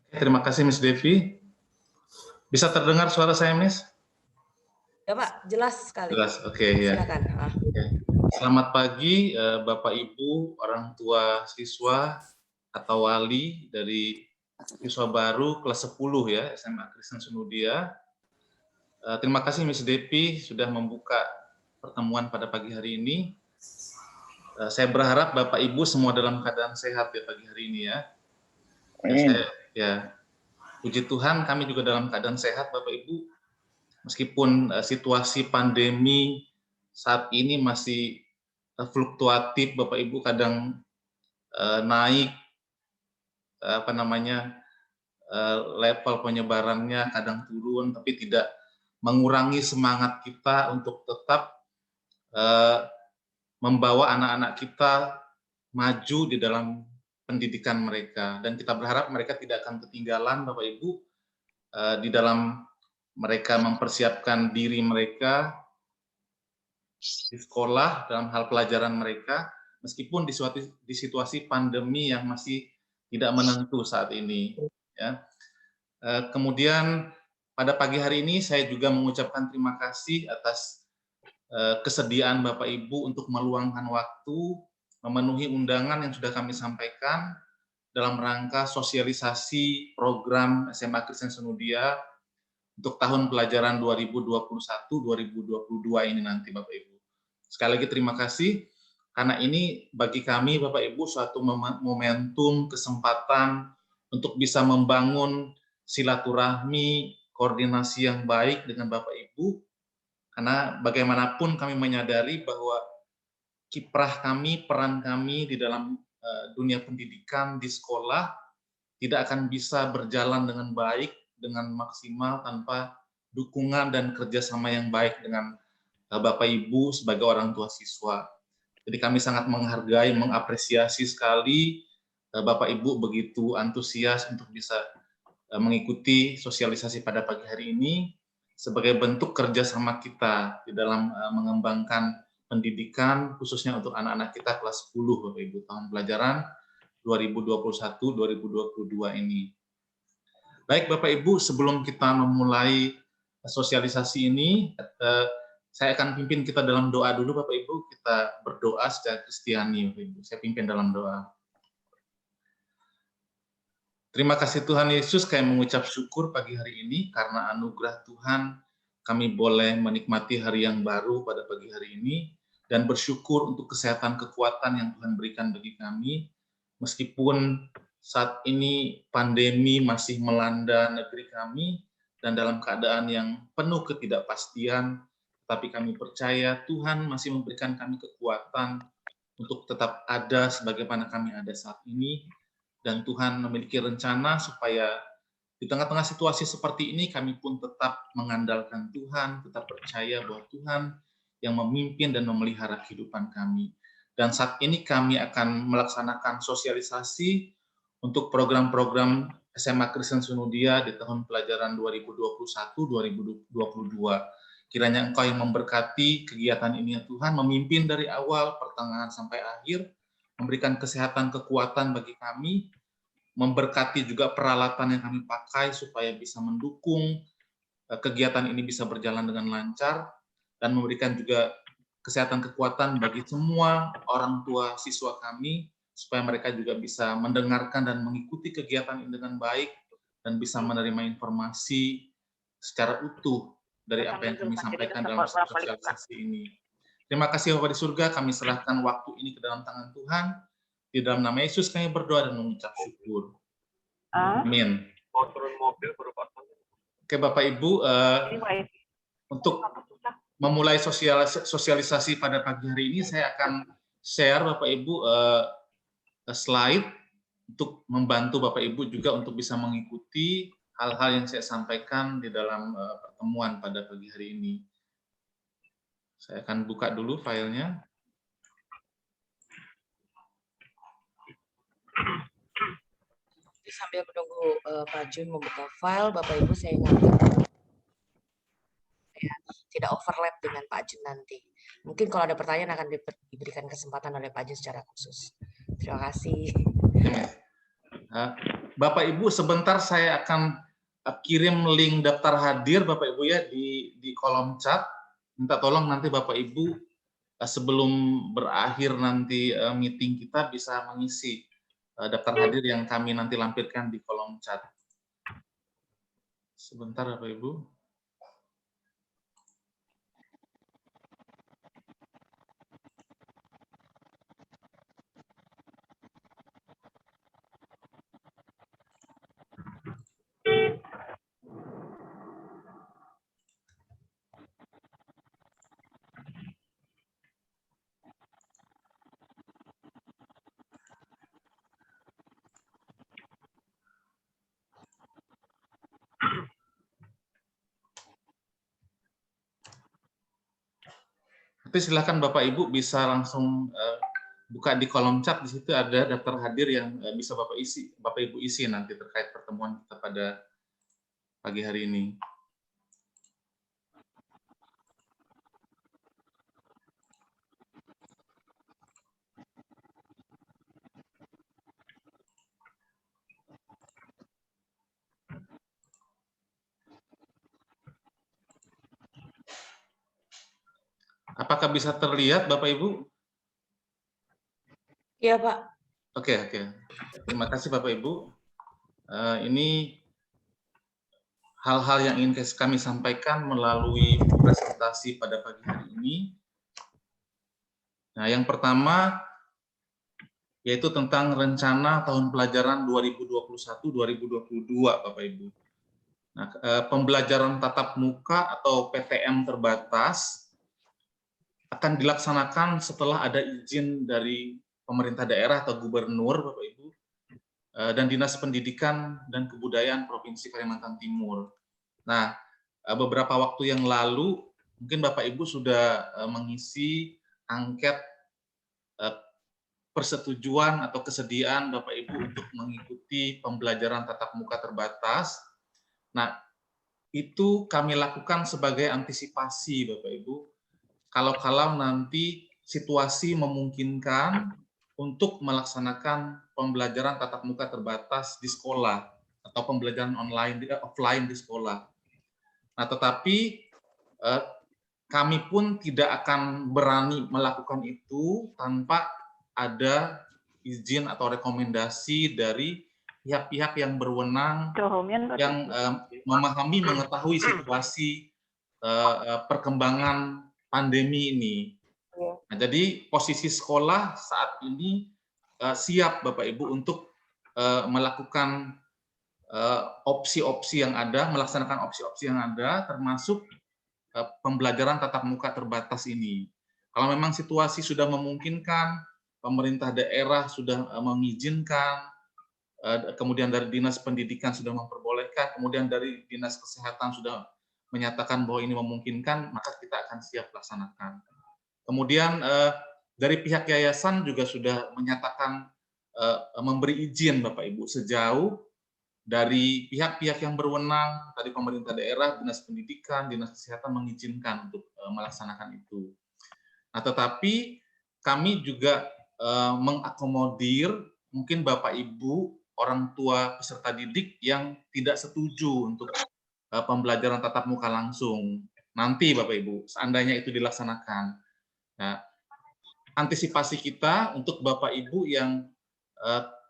Terima kasih Miss Devi. Bisa terdengar suara saya, Miss? Ya Pak, jelas sekali. Jelas, oke ya. Silakan. Oke. Selamat pagi Bapak Ibu, orang tua siswa atau wali dari siswa baru kelas 10 ya, SMA Kristen Sunudia. Terima kasih Miss Devi sudah membuka pertemuan pada pagi hari ini. Saya berharap Bapak Ibu semua dalam keadaan sehat ya pagi hari ini ya. Puji Tuhan kami juga dalam keadaan sehat Bapak Ibu. Meskipun situasi pandemi saat ini masih fluktuatif Bapak Ibu, kadang naik level penyebarannya, kadang turun, tapi tidak mengurangi semangat kita untuk tetap membawa anak-anak kita maju di dalam pendidikan mereka, dan kita berharap mereka tidak akan ketinggalan Bapak Ibu di dalam mereka mempersiapkan diri mereka di sekolah dalam hal pelajaran mereka, meskipun di situasi pandemi yang masih tidak menentu saat ini. Ya. Kemudian pada pagi hari ini saya juga mengucapkan terima kasih atas kesediaan Bapak Ibu untuk meluangkan waktu, memenuhi undangan yang sudah kami sampaikan dalam rangka sosialisasi program SMA Kristen Sunudia untuk tahun pelajaran 2021-2022 ini nanti Bapak Ibu. Sekali lagi terima kasih, karena ini bagi kami Bapak Ibu suatu momentum, kesempatan untuk bisa membangun silaturahmi, koordinasi yang baik dengan Bapak Ibu, karena bagaimanapun kami menyadari bahwa kiprah kami, peran kami di dalam dunia pendidikan di sekolah tidak akan bisa berjalan dengan baik, dengan maksimal tanpa dukungan dan kerjasama yang baik dengan Bapak Ibu sebagai orang tua siswa. Jadi kami sangat menghargai, mengapresiasi sekali Bapak Ibu begitu antusias untuk bisa mengikuti sosialisasi pada pagi hari ini sebagai bentuk kerjasama kita di dalam mengembangkan pendidikan khususnya untuk anak-anak kita kelas 10 Bapak Ibu tahun pelajaran 2021-2022 ini. Baik Bapak Ibu, sebelum kita memulai sosialisasi ini, saya akan pimpin kita dalam doa dulu Bapak Ibu. Kita berdoa secara Kristiani Bapak Ibu. Saya pimpin dalam doa. Terima kasih Tuhan Yesus, kami mengucap syukur pagi hari ini karena anugerah Tuhan kami boleh menikmati hari yang baru pada pagi hari ini dan bersyukur untuk kesehatan kekuatan yang Tuhan berikan bagi kami. Meskipun saat ini pandemi masih melanda negeri kami dan dalam keadaan yang penuh ketidakpastian, tapi kami percaya Tuhan masih memberikan kami kekuatan untuk tetap ada sebagaimana kami ada saat ini, dan Tuhan memiliki rencana supaya di tengah-tengah situasi seperti ini kami pun tetap mengandalkan Tuhan, tetap percaya bahwa Tuhan yang memimpin dan memelihara kehidupan kami. Dan saat ini kami akan melaksanakan sosialisasi untuk program-program SMA Kristen Sunudia di tahun pelajaran 2021-2022. Kiranya Engkau yang memberkati kegiatan ini ya Tuhan, memimpin dari awal, pertengahan sampai akhir, memberikan kesehatan, kekuatan bagi kami, memberkati juga peralatan yang kami pakai supaya bisa mendukung kegiatan ini bisa berjalan dengan lancar, dan memberikan juga kesehatan kekuatan bagi semua orang tua siswa kami, supaya mereka juga bisa mendengarkan dan mengikuti kegiatan ini dengan baik, dan bisa menerima informasi secara utuh dari apa yang kami sampaikan dalam sosialisasi ini. Terima kasih Bapak di surga, kami serahkan waktu ini ke dalam tangan Tuhan. Di dalam nama Yesus kami berdoa dan mengucap syukur. Amin. Oke Bapak Ibu, untuk memulai sosialisasi pada pagi hari ini, saya akan share Bapak Ibu slide untuk membantu Bapak Ibu juga untuk bisa mengikuti hal-hal yang saya sampaikan di dalam pertemuan pada pagi hari ini. Saya akan buka dulu filenya. Sambil menunggu Pak Jun membuka file, Bapak Ibu saya ingatkan ya, tidak overlap dengan Pak Jun nanti. Mungkin kalau ada pertanyaan akan diberikan kesempatan oleh Pak Jun secara khusus. Terima kasih. Bapak Ibu, sebentar saya akan kirim link daftar hadir Bapak Ibu ya di kolom chat. Minta tolong nanti Bapak Ibu sebelum berakhir nanti meeting kita bisa mengisi daftar hadir yang kami nanti lampirkan di kolom chat. Sebentar Bapak Ibu. Nanti silakan Bapak Ibu bisa langsung buka di kolom chat, di situ ada daftar hadir yang bisa Bapak Ibu isi nanti terkait pertemuan kita pada pagi hari ini. Apakah bisa terlihat Bapak Ibu? Iya, Pak. Oke. Terima kasih Bapak Ibu. Ini hal-hal yang ingin kami sampaikan melalui presentasi pada pagi hari ini. Nah, yang pertama yaitu tentang rencana tahun pelajaran 2021-2022, Bapak Ibu. Nah, pembelajaran tatap muka atau PTM terbatas akan dilaksanakan setelah ada izin dari pemerintah daerah atau gubernur, Bapak Ibu, dan Dinas Pendidikan dan Kebudayaan Provinsi Kalimantan Timur. Nah, beberapa waktu yang lalu, mungkin Bapak Ibu sudah mengisi angket persetujuan atau kesediaan Bapak Ibu untuk mengikuti pembelajaran tatap muka terbatas. Nah, itu kami lakukan sebagai antisipasi Bapak Ibu, kalau nanti situasi memungkinkan untuk melaksanakan pembelajaran tatap muka terbatas di sekolah atau pembelajaran offline di sekolah. Nah, tetapi kami pun tidak akan berani melakukan itu tanpa ada izin atau rekomendasi dari pihak-pihak yang berwenang, yang memahami, mengetahui situasi perkembangan pandemi ini. Nah, jadi posisi sekolah saat ini siap Bapak Ibu untuk melakukan opsi-opsi yang ada, melaksanakan opsi-opsi yang ada, termasuk pembelajaran tatap muka terbatas ini. Kalau memang situasi sudah memungkinkan, pemerintah daerah sudah mengizinkan, kemudian dari Dinas Pendidikan sudah memperbolehkan, kemudian dari Dinas Kesehatan sudah menyatakan bahwa ini memungkinkan, maka kita akan siap laksanakan. Kemudian dari pihak yayasan juga sudah menyatakan memberi izin Bapak Ibu sejauh dari pihak-pihak yang berwenang, tadi pemerintah daerah, Dinas Pendidikan, Dinas Kesehatan mengizinkan untuk melaksanakan itu. Nah, tetapi kami juga mengakomodir mungkin Bapak Ibu, orang tua peserta didik yang tidak setuju untuk pembelajaran tatap muka langsung. Nanti Bapak Ibu, seandainya itu dilaksanakan. Nah, antisipasi kita untuk Bapak Ibu yang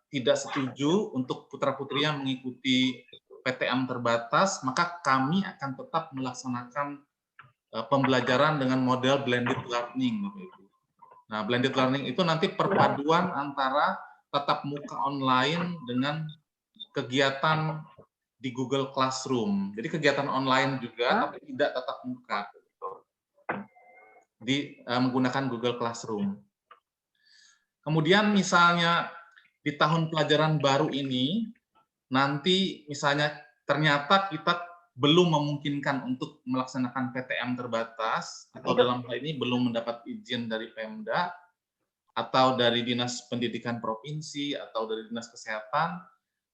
tidak setuju untuk putra-putrinya mengikuti PTM terbatas, maka kami akan tetap melaksanakan pembelajaran dengan model blended learning, Bapak Ibu. Nah, blended learning itu nanti perpaduan antara tatap muka online dengan kegiatan di Google Classroom. Jadi kegiatan online juga, tapi tidak tatap muka, menggunakan Google Classroom. Kemudian misalnya di tahun pelajaran baru ini, nanti misalnya ternyata kita belum memungkinkan untuk melaksanakan PTM terbatas, atau dalam hal ini belum mendapat izin dari Pemda, atau dari Dinas Pendidikan Provinsi, atau dari Dinas Kesehatan,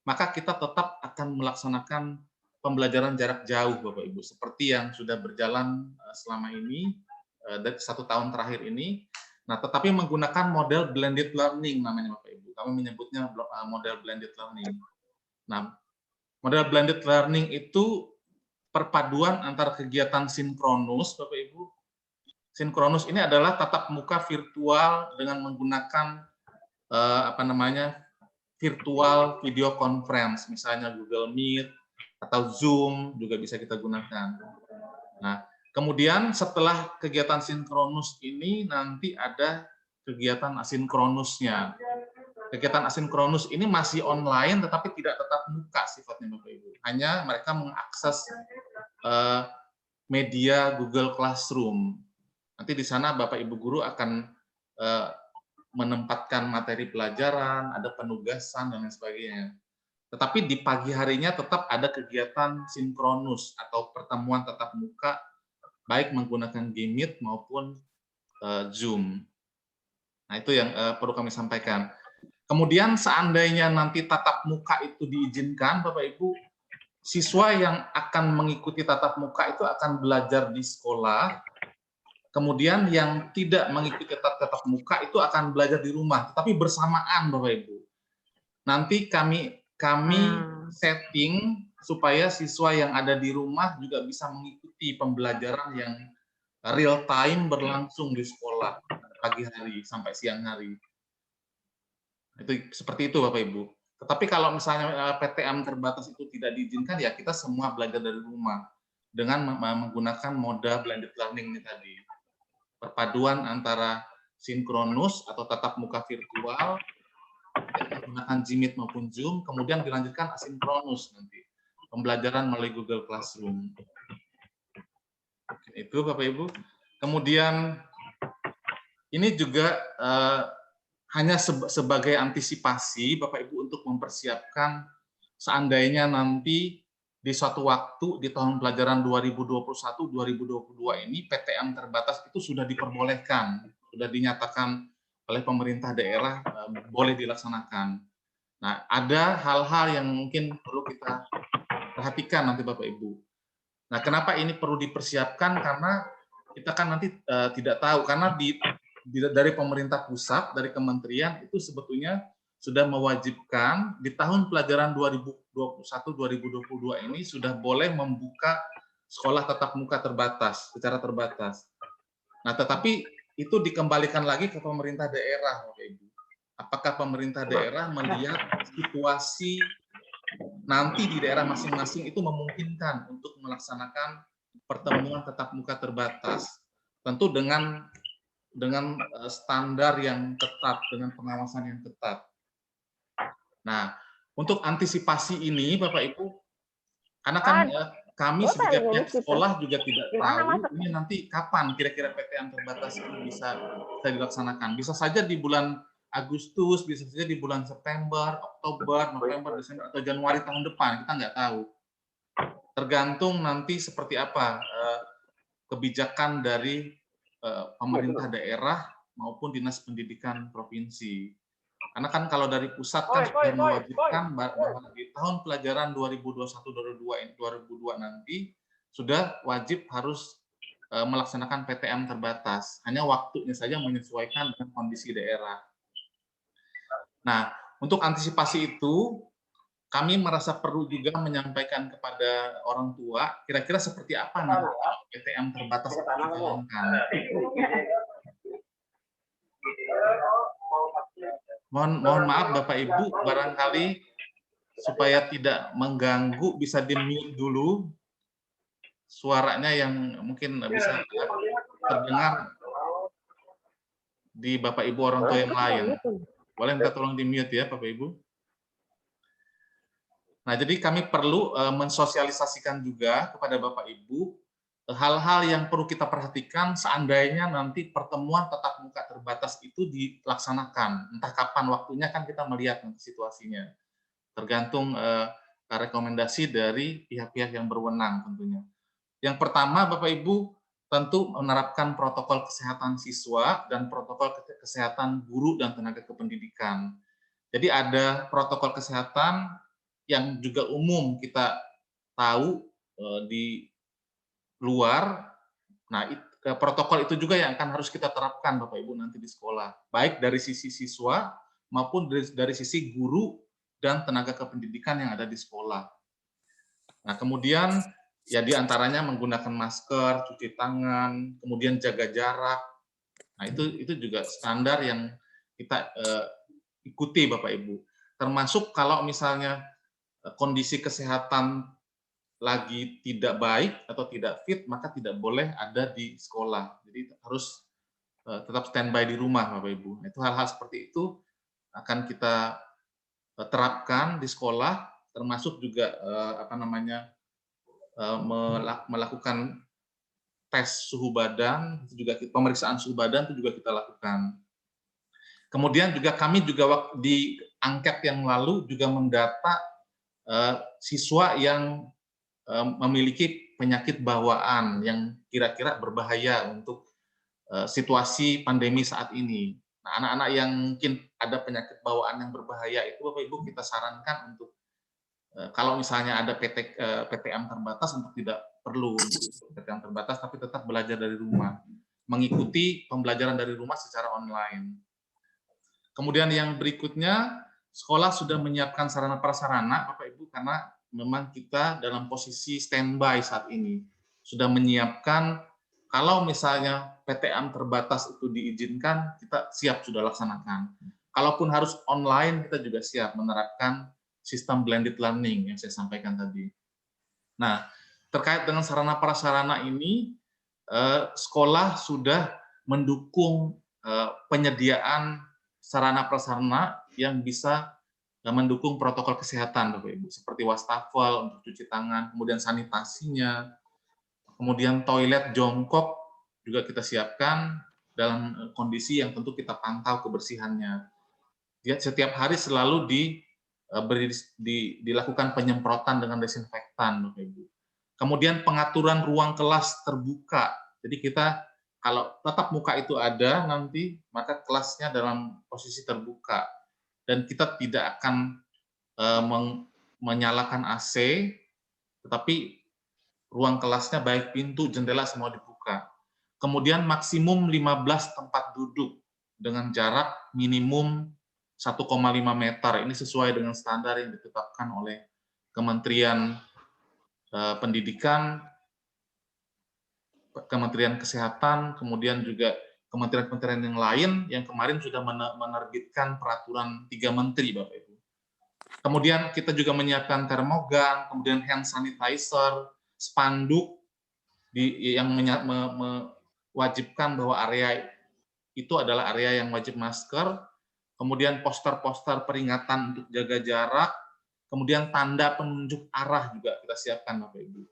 maka kita tetap akan melaksanakan pembelajaran jarak jauh, Bapak Ibu, seperti yang sudah berjalan selama ini, dari 1 tahun terakhir ini. Nah, tetapi menggunakan model blended learning namanya Bapak Ibu. Kami menyebutnya model blended learning. Nah, model blended learning itu perpaduan antara kegiatan sinkronus, Bapak Ibu. Sinkronus ini adalah tatap muka virtual dengan menggunakan virtual video conference, misalnya Google Meet atau Zoom juga bisa kita gunakan. Nah, kemudian setelah kegiatan sinkronus ini nanti ada kegiatan asinkronusnya. Kegiatan asinkronus ini masih online tetapi tidak tetap muka sifatnya Bapak Ibu. Hanya mereka mengakses media Google Classroom. Nanti di sana Bapak Ibu guru akan menempatkan materi pelajaran, ada penugasan dan lain sebagainya. Tetapi di pagi harinya tetap ada kegiatan sinkronus atau pertemuan tatap muka, baik menggunakan Meet maupun Zoom. Nah, itu yang perlu kami sampaikan. Kemudian seandainya nanti tatap muka itu diizinkan, Bapak Ibu, siswa yang akan mengikuti tatap muka itu akan belajar di sekolah. Kemudian yang tidak mengikuti tatap muka itu akan belajar di rumah, tetapi bersamaan, Bapak Ibu. Nanti kami setting supaya siswa yang ada di rumah juga bisa mengikuti pembelajaran yang real time berlangsung di sekolah pagi hari sampai siang hari. Itu seperti itu Bapak Ibu. Tetapi kalau misalnya PTM terbatas itu tidak diizinkan, ya kita semua belajar dari rumah dengan menggunakan moda blended learning ini tadi. Perpaduan antara sinkronus atau tatap muka virtual menggunakan Meet maupun Zoom, kemudian dilanjutkan asinkronus nanti, pembelajaran melalui Google Classroom. Itu Bapak Ibu. Kemudian ini juga hanya sebagai antisipasi Bapak Ibu untuk mempersiapkan seandainya nanti di suatu waktu di tahun pelajaran 2021-2022 ini PTM terbatas itu sudah diperbolehkan, sudah dinyatakan oleh pemerintah daerah boleh dilaksanakan. Nah, ada hal-hal yang mungkin perlu kita perhatikan nanti Bapak Ibu. Nah, kenapa ini perlu dipersiapkan? Karena kita kan nanti tidak tahu, karena dari pemerintah pusat, dari kementerian itu sebetulnya sudah mewajibkan di tahun pelajaran 2021-2022 ini sudah boleh membuka sekolah tatap muka terbatas, secara terbatas. Nah, tetapi itu dikembalikan lagi ke pemerintah daerah, Bapak Ibu. Apakah pemerintah daerah melihat situasi nanti di daerah masing-masing itu memungkinkan untuk melaksanakan pertemuan tatap muka terbatas, tentu dengan standar yang ketat, dengan pengawasan yang ketat. Nah, untuk antisipasi ini, Bapak Ibu, karena kan kami sebagai pihak sekolah juga tidak tahu ini nanti kapan kira-kira PTM terbatas ini bisa dilaksanakan. Bisa saja di bulan Agustus, bisa saja di bulan September, Oktober, November, Desember, atau Januari tahun depan, kita nggak tahu. Tergantung nanti seperti apa kebijakan dari pemerintah daerah maupun dinas pendidikan provinsi. Karena kan kalau dari pusat kan sudah mewajibkan bahwa di tahun pelajaran 2021-2022 nanti sudah wajib harus melaksanakan PTM terbatas. Hanya waktunya saja menyesuaikan dengan kondisi daerah. Nah, untuk antisipasi itu, kami merasa perlu juga menyampaikan kepada orang tua, kira-kira seperti apa nanti PTM terbatas dijalankan. Mohon maaf Bapak Ibu, barangkali supaya tidak mengganggu bisa di-mute dulu suaranya yang mungkin bisa terdengar di Bapak Ibu orang tua yang lain. Boleh minta tolong di-mute ya Bapak Ibu. Nah, jadi kami perlu mensosialisasikan juga kepada Bapak Ibu hal-hal yang perlu kita perhatikan seandainya nanti pertemuan tatap muka terbatas itu dilaksanakan. Entah kapan waktunya kan kita melihat nanti situasinya. Tergantung rekomendasi dari pihak-pihak yang berwenang tentunya. Yang pertama, Bapak Ibu, tentu menerapkan protokol kesehatan siswa dan protokol kesehatan guru dan tenaga kependidikan. Jadi ada protokol kesehatan yang juga umum kita tahu di luar. Nah, protokol itu juga yang akan harus kita terapkan Bapak Ibu nanti di sekolah, baik dari sisi siswa maupun dari sisi guru dan tenaga kependidikan yang ada di sekolah. Nah, kemudian ya di antaranya menggunakan masker, cuci tangan, kemudian jaga jarak. Nah, itu juga standar yang kita ikuti Bapak Ibu. Termasuk kalau misalnya kondisi kesehatan lagi tidak baik atau tidak fit, maka tidak boleh ada di sekolah. Jadi harus tetap standby di rumah Bapak Ibu. Itu hal-hal seperti itu akan kita terapkan di sekolah, termasuk juga melakukan tes suhu badan, itu juga pemeriksaan suhu badan itu juga kita lakukan. Kemudian juga kami juga di angket yang lalu juga mendata siswa yang memiliki penyakit bawaan yang kira-kira berbahaya untuk situasi pandemi saat ini. Nah, anak-anak yang mungkin ada penyakit bawaan yang berbahaya itu Bapak Ibu kita sarankan untuk kalau misalnya ada PTM terbatas untuk tidak perlu PTM terbatas, tapi tetap belajar dari rumah, mengikuti pembelajaran dari rumah secara online. Kemudian yang berikutnya, sekolah sudah menyiapkan sarana prasarana, Bapak Ibu, karena memang kita dalam posisi standby saat ini. Sudah menyiapkan, kalau misalnya PTM terbatas itu diizinkan, kita siap sudah laksanakan. Kalaupun harus online, kita juga siap menerapkan sistem blended learning yang saya sampaikan tadi. Nah, terkait dengan sarana prasarana ini, sekolah sudah mendukung penyediaan sarana prasarana yang bisa mendukung protokol kesehatan, Bapak Ibu, seperti wastafel untuk cuci tangan, kemudian sanitasinya, kemudian toilet jongkok juga kita siapkan dalam kondisi yang tentu kita pantau kebersihannya. Setiap hari selalu dilakukan penyemprotan dengan desinfektan, Bapak Ibu. Kemudian pengaturan ruang kelas terbuka. Jadi kita kalau tatap muka itu ada nanti, maka kelasnya dalam posisi terbuka. Dan kita tidak akan menyalakan AC, tetapi ruang kelasnya baik pintu, jendela semua dibuka. Kemudian maksimum 15 tempat duduk dengan jarak minimum 1,5 meter. Ini sesuai dengan standar yang ditetapkan oleh Kementerian Pendidikan, Kementerian Kesehatan, kemudian juga kementerian-kementerian yang lain yang kemarin sudah menerbitkan peraturan 3 menteri, Bapak Ibu. Kemudian kita juga menyiapkan termogan, kemudian hand sanitizer, spanduk yang mewajibkan bahwa area itu adalah area yang wajib masker, kemudian poster-poster peringatan untuk jaga jarak, kemudian tanda penunjuk arah juga kita siapkan, Bapak Ibu.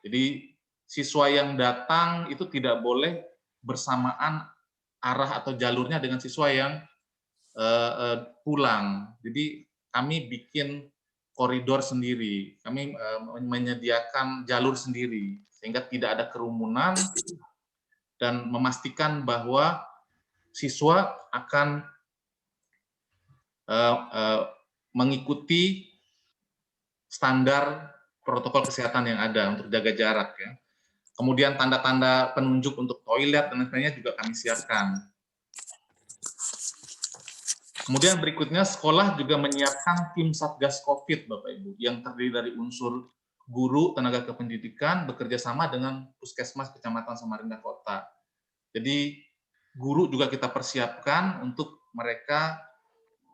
Jadi siswa yang datang itu tidak boleh bersamaan arah atau jalurnya dengan siswa yang pulang. Jadi kami bikin koridor sendiri, kami menyediakan jalur sendiri, sehingga tidak ada kerumunan dan memastikan bahwa siswa akan mengikuti standar protokol kesehatan yang ada untuk jaga jarak. Ya. Kemudian tanda-tanda penunjuk untuk toilet dan lain-lainnya juga kami siapkan. Kemudian berikutnya sekolah juga menyiapkan tim Satgas COVID, Bapak Ibu, yang terdiri dari unsur guru, tenaga kependidikan, bekerja sama dengan Puskesmas Kecamatan Samarinda Kota. Jadi guru juga kita persiapkan untuk mereka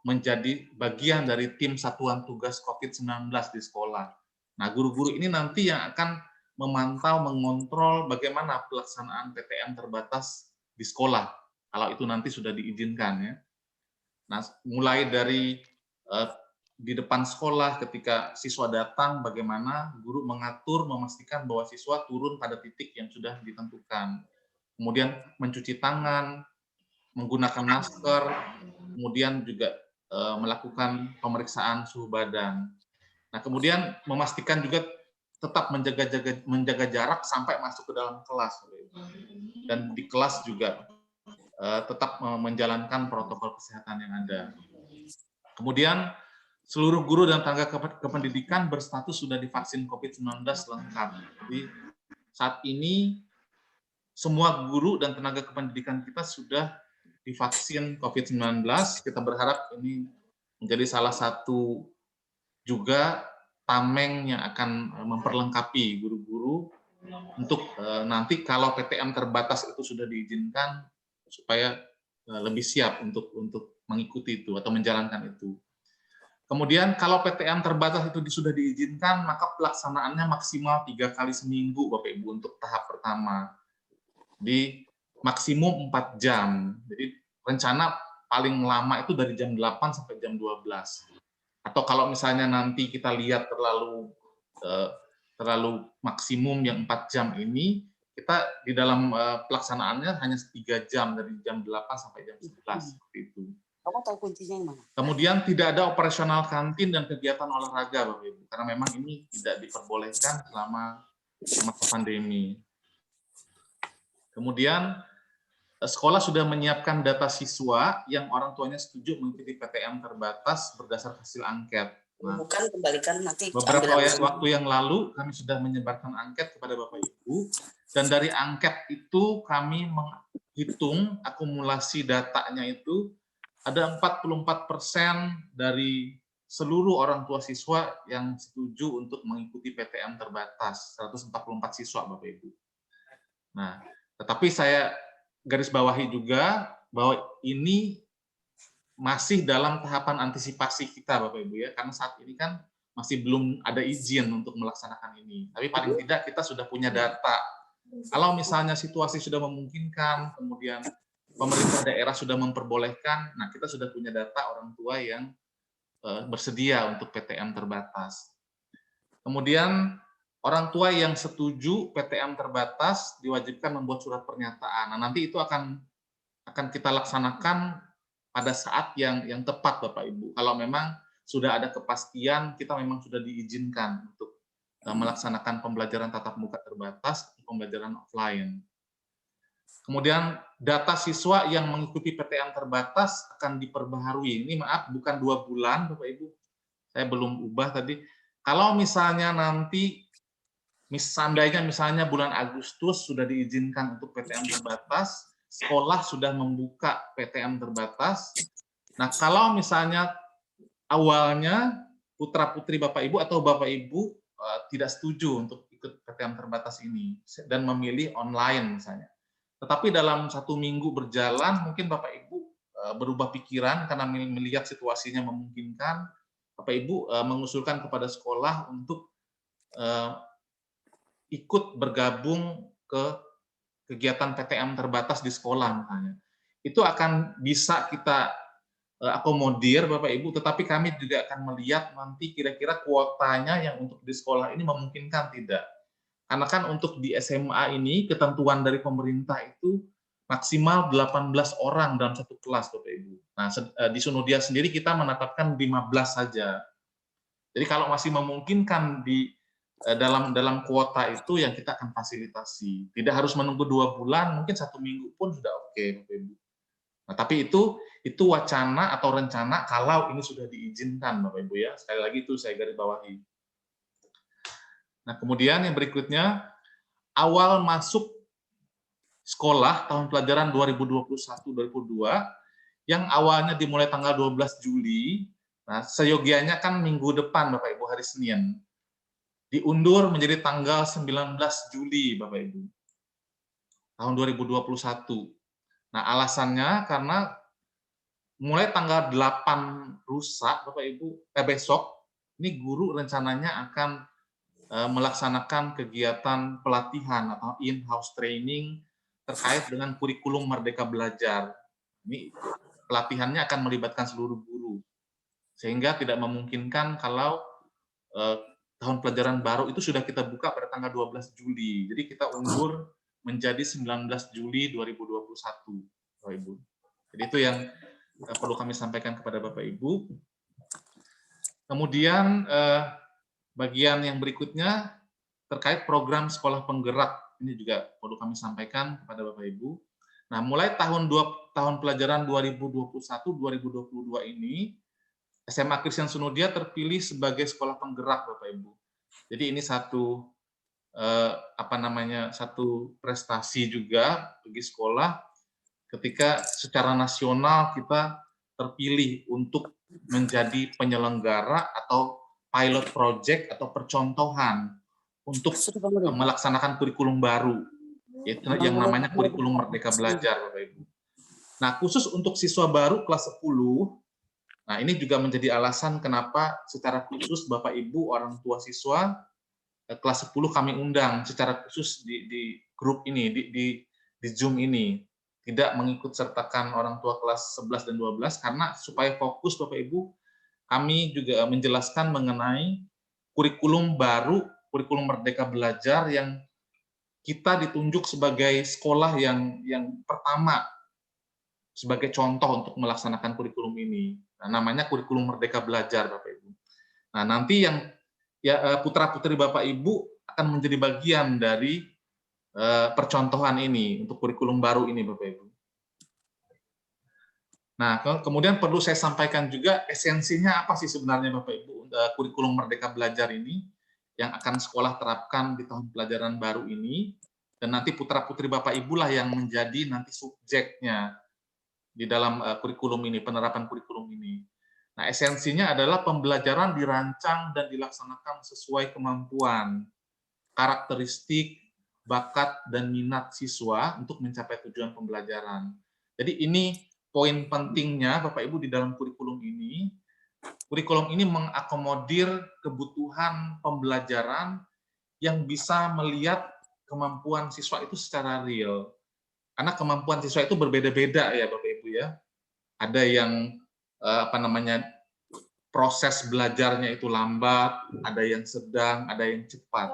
menjadi bagian dari tim satuan tugas COVID-19 di sekolah. Nah, guru-guru ini nanti yang akan memantau, mengontrol bagaimana pelaksanaan PTM terbatas di sekolah, kalau itu nanti sudah diizinkan. Ya. Nah, mulai dari di depan sekolah ketika siswa datang, bagaimana guru mengatur, memastikan bahwa siswa turun pada titik yang sudah ditentukan. Kemudian mencuci tangan, menggunakan masker, kemudian juga melakukan pemeriksaan suhu badan. Nah, kemudian memastikan juga tetap menjaga jarak sampai masuk ke dalam kelas. Dan di kelas juga tetap menjalankan protokol kesehatan yang ada. Kemudian seluruh guru dan tenaga kependidikan berstatus sudah divaksin COVID-19 lengkap. Jadi saat ini semua guru dan tenaga kependidikan kita sudah divaksin COVID-19. Kita berharap ini menjadi salah satu juga tameng yang akan memperlengkapi guru-guru untuk nanti kalau PTM terbatas itu sudah diizinkan supaya lebih siap untuk mengikuti itu atau menjalankan itu. Kemudian kalau PTM terbatas itu sudah diizinkan, maka pelaksanaannya maksimal 3 kali seminggu, Bapak Ibu, untuk tahap pertama. Di maksimum 4 jam. Jadi rencana paling lama itu dari jam 8 sampai jam 12. Atau kalau misalnya nanti kita lihat terlalu maksimum yang 4 jam ini, kita di dalam pelaksanaannya hanya 3 jam, dari jam 8 sampai jam 11, seperti itu. Kamu tahu kuncinya yang mana? Kemudian tidak ada operasional kantin dan kegiatan olahraga, Bapak Ibu, karena memang ini tidak diperbolehkan selama masa pandemi. Kemudian sekolah sudah menyiapkan data siswa yang orang tuanya setuju mengikuti PTM terbatas berdasar hasil angket. Nah, Bukan, kembalikan nanti. beberapa waktu yang lalu kami sudah menyebarkan angket kepada Bapak Ibu, dan dari angket itu kami menghitung akumulasi datanya itu ada 44% dari seluruh orang tua siswa yang setuju untuk mengikuti PTM terbatas, 144 siswa, Bapak Ibu. Nah, tetapi saya garis bawahi juga bahwa ini masih dalam tahapan antisipasi kita, Bapak Ibu, ya, karena saat ini kan masih belum ada izin untuk melaksanakan ini. Tapi paling tidak kita sudah punya data. Kalau misalnya situasi sudah memungkinkan, kemudian pemerintah daerah sudah memperbolehkan, nah kita sudah punya data orang tua yang bersedia untuk PTM terbatas. Kemudian orang tua yang setuju PTM terbatas diwajibkan membuat surat pernyataan. Nah, nanti itu akan kita laksanakan pada saat yang tepat, Bapak Ibu. Kalau memang sudah ada kepastian, kita memang sudah diizinkan untuk melaksanakan pembelajaran tatap muka terbatas, pembelajaran offline. Kemudian data siswa yang mengikuti PTM terbatas akan diperbaharui. Ini maaf, bukan 2 bulan, Bapak Ibu. Saya belum ubah tadi. Kalau misalnya nanti, seandainya misalnya bulan Agustus sudah diizinkan untuk PTM terbatas, sekolah sudah membuka PTM terbatas. Nah, kalau misalnya awalnya putra-putri Bapak Ibu atau Bapak Ibu tidak setuju untuk ikut PTM terbatas ini dan memilih online misalnya. Tetapi dalam 1 minggu berjalan, mungkin Bapak Ibu berubah pikiran karena melihat situasinya memungkinkan, Bapak Ibu mengusulkan kepada sekolah untuk ikut bergabung ke kegiatan PTM terbatas di sekolah misalnya. Itu akan bisa kita akomodir Bapak Ibu, tetapi kami juga akan melihat nanti kira-kira kuotanya yang untuk di sekolah ini memungkinkan tidak. Karena kan untuk di SMA ini ketentuan dari pemerintah itu maksimal 18 orang dalam satu kelas, Bapak Ibu. Nah, di Sunodia sendiri kita menetapkan 15 saja. Jadi kalau masih memungkinkan di dalam kuota itu yang kita akan fasilitasi. Tidak harus menunggu 2 bulan, mungkin 1 minggu pun sudah oke, Bapak Ibu. Nah, tapi itu wacana atau rencana kalau ini sudah diizinkan, Bapak Ibu, ya. Sekali lagi itu saya garis bawahi. Nah, kemudian yang berikutnya, awal masuk sekolah tahun pelajaran 2021-2022 yang awalnya dimulai tanggal 12 Juli, nah seyogianya kan minggu depan, Bapak Ibu, hari Senin, diundur menjadi tanggal 19 Juli, Bapak Ibu, tahun 2021. Nah, alasannya karena mulai tanggal 8 lusa, Bapak Ibu, besok, ini guru rencananya akan melaksanakan kegiatan pelatihan atau in-house training terkait dengan kurikulum Merdeka Belajar. Ini pelatihannya akan melibatkan seluruh guru, sehingga tidak memungkinkan kalau tahun pelajaran baru itu sudah kita buka pada tanggal 12 Juli. Jadi kita undur menjadi 19 Juli 2021, Bapak Ibu. Jadi itu yang perlu kami sampaikan kepada Bapak Ibu. Kemudian bagian yang berikutnya terkait program sekolah penggerak, ini juga perlu kami sampaikan kepada Bapak Ibu. Nah, mulai tahun pelajaran 2021-2022 ini, SMA Kristen Sunodia terpilih sebagai sekolah penggerak, Bapak Ibu. Jadi ini satu satu prestasi juga bagi sekolah ketika secara nasional kita terpilih untuk menjadi penyelenggara atau pilot project atau percontohan untuk melaksanakan kurikulum baru, yaitu yang namanya kurikulum Merdeka Belajar, Bapak Ibu. Nah, khusus untuk siswa baru kelas 10, nah ini juga menjadi alasan kenapa secara khusus Bapak Ibu orang tua siswa kelas 10 kami undang secara khusus di grup ini, di Zoom ini. Tidak mengikut sertakan orang tua kelas 11 dan 12 karena supaya fokus Bapak Ibu, kami juga menjelaskan mengenai kurikulum baru, kurikulum Merdeka Belajar yang kita ditunjuk sebagai sekolah yang pertama sebagai contoh untuk melaksanakan kurikulum ini. Nah, namanya kurikulum Merdeka Belajar, Bapak Ibu. Nah, nanti yang putra-putri Bapak Ibu akan menjadi bagian dari percontohan ini untuk kurikulum baru ini, Bapak Ibu. Nah, kemudian perlu saya sampaikan juga esensinya apa sih sebenarnya Bapak Ibu kurikulum Merdeka Belajar ini yang akan sekolah terapkan di tahun pelajaran baru ini, dan nanti putra-putri Bapak Ibu lah yang menjadi nanti subjeknya di dalam kurikulum ini, penerapan kurikulum ini. Nah, esensinya adalah pembelajaran dirancang dan dilaksanakan sesuai kemampuan, karakteristik, bakat, dan minat siswa untuk mencapai tujuan pembelajaran. Jadi ini poin pentingnya Bapak Ibu di dalam kurikulum ini. Kurikulum ini mengakomodir kebutuhan pembelajaran yang bisa melihat kemampuan siswa itu secara real. Karena kemampuan siswa itu berbeda-beda ya Bapak Ibu ya. Ada yang proses belajarnya itu lambat, ada yang sedang, ada yang cepat.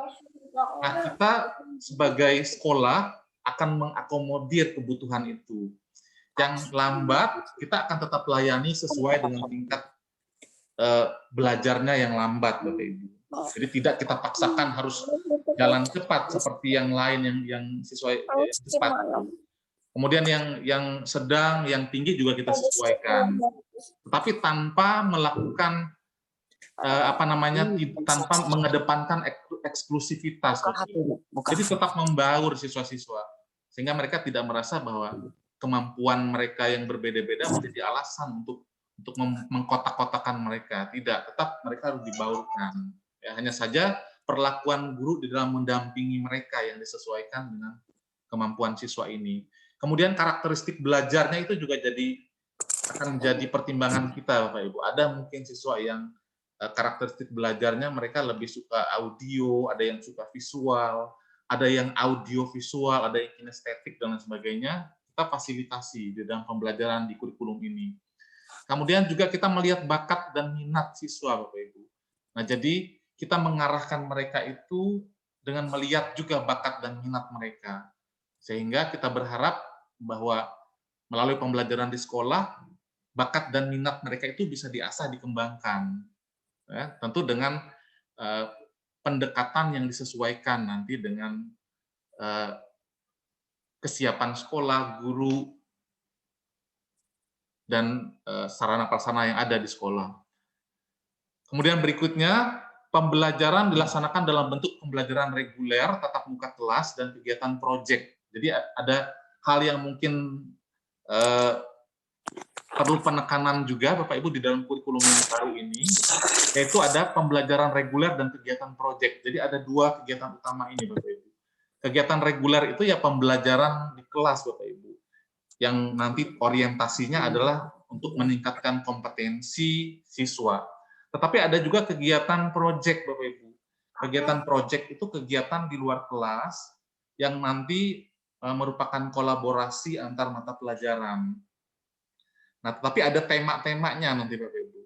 Nah, kita sebagai sekolah akan mengakomodir kebutuhan itu. Yang lambat, kita akan tetap layani sesuai dengan tingkat belajarnya yang lambat, Bapak Ibu. Jadi tidak kita paksakan harus jalan cepat seperti yang lain yang sesuai cepat. Kemudian yang sedang, yang tinggi juga kita sesuaikan. Tetapi tanpa melakukan tanpa mengedepankan eksklusivitas. Jadi tetap membaur siswa-siswa sehingga mereka tidak merasa bahwa kemampuan mereka yang berbeda-beda menjadi alasan untuk mengkotak-kotakan mereka. Tidak, tetap mereka harus dibaurkan. Ya, hanya saja perlakuan guru di dalam mendampingi mereka yang disesuaikan dengan kemampuan siswa ini. Kemudian karakteristik belajarnya itu juga akan jadi pertimbangan kita, Bapak Ibu. Ada mungkin siswa yang karakteristik belajarnya mereka lebih suka audio, ada yang suka visual, ada yang audio visual, ada yang kinestetik dan lain sebagainya. Kita fasilitasi di dalam pembelajaran di kurikulum ini. Kemudian juga kita melihat bakat dan minat siswa, Bapak Ibu. Nah, jadi kita mengarahkan mereka itu dengan melihat juga bakat dan minat mereka. Sehingga kita berharap bahwa melalui pembelajaran di sekolah, bakat dan minat mereka itu bisa diasah, dikembangkan. Ya, tentu dengan pendekatan yang disesuaikan nanti dengan kesiapan sekolah, guru, dan sarana prasarana yang ada di sekolah. Kemudian berikutnya, pembelajaran dilaksanakan dalam bentuk pembelajaran reguler, tatap muka kelas, dan kegiatan proyek. Jadi ada hal yang mungkin perlu penekanan juga Bapak Ibu di dalam kurikulum yang baru ini, yaitu ada pembelajaran reguler dan kegiatan proyek. Jadi ada dua kegiatan utama ini Bapak Ibu. Kegiatan reguler itu ya pembelajaran di kelas Bapak Ibu, yang nanti orientasinya adalah untuk meningkatkan kompetensi siswa. Tetapi ada juga kegiatan proyek Bapak Ibu. Kegiatan proyek itu kegiatan di luar kelas yang nanti merupakan kolaborasi antar mata pelajaran. Nah, tetapi ada tema-temanya nanti Bapak Ibu.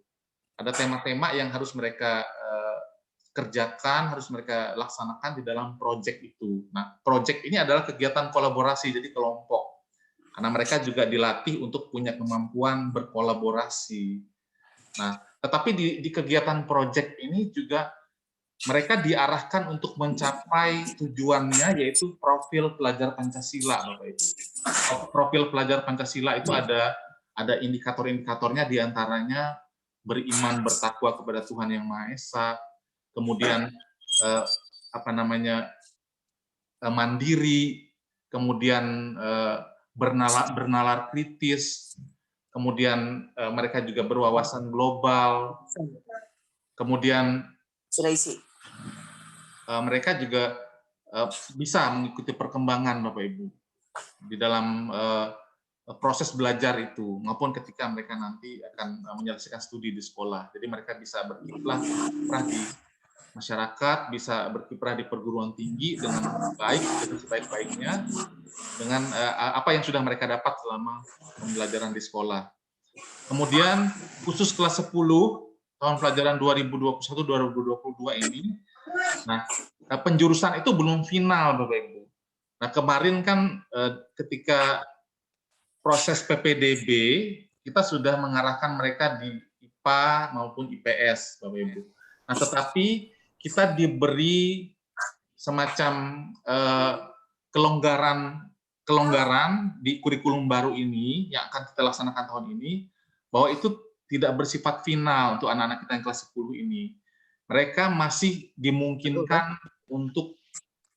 Ada tema-tema yang harus mereka kerjakan, harus mereka laksanakan di dalam proyek itu. Nah, proyek ini adalah kegiatan kolaborasi, jadi kelompok. Karena mereka juga dilatih untuk punya kemampuan berkolaborasi. Nah, tetapi di kegiatan proyek ini juga mereka diarahkan untuk mencapai tujuannya, yaitu profil pelajar Pancasila, Bapak Ibu. Profil pelajar Pancasila itu ada indikator-indikatornya, diantaranya beriman, bertakwa kepada Tuhan Yang Maha Esa, kemudian mandiri, kemudian bernalar kritis, kemudian mereka juga berwawasan global, kemudian Sudah isi. Mereka juga bisa mengikuti perkembangan Bapak Ibu di dalam proses belajar itu, maupun ketika mereka nanti akan menyelesaikan studi di sekolah. Jadi mereka bisa berkiprah di masyarakat, bisa berkiprah di perguruan tinggi dengan baik, dengan sebaik-baiknya, dengan apa yang sudah mereka dapat selama pembelajaran di sekolah. Kemudian khusus kelas 10 tahun pelajaran 2021-2022 ini, nah penjurusan itu belum final Bapak Ibu. Nah kemarin kan ketika proses PPDB kita sudah mengarahkan mereka di IPA maupun IPS Bapak Ibu. Nah tetapi kita diberi semacam kelonggaran di kurikulum baru ini yang akan kita laksanakan tahun ini, bahwa itu tidak bersifat final untuk anak-anak kita yang kelas 10 ini. Mereka masih dimungkinkan untuk,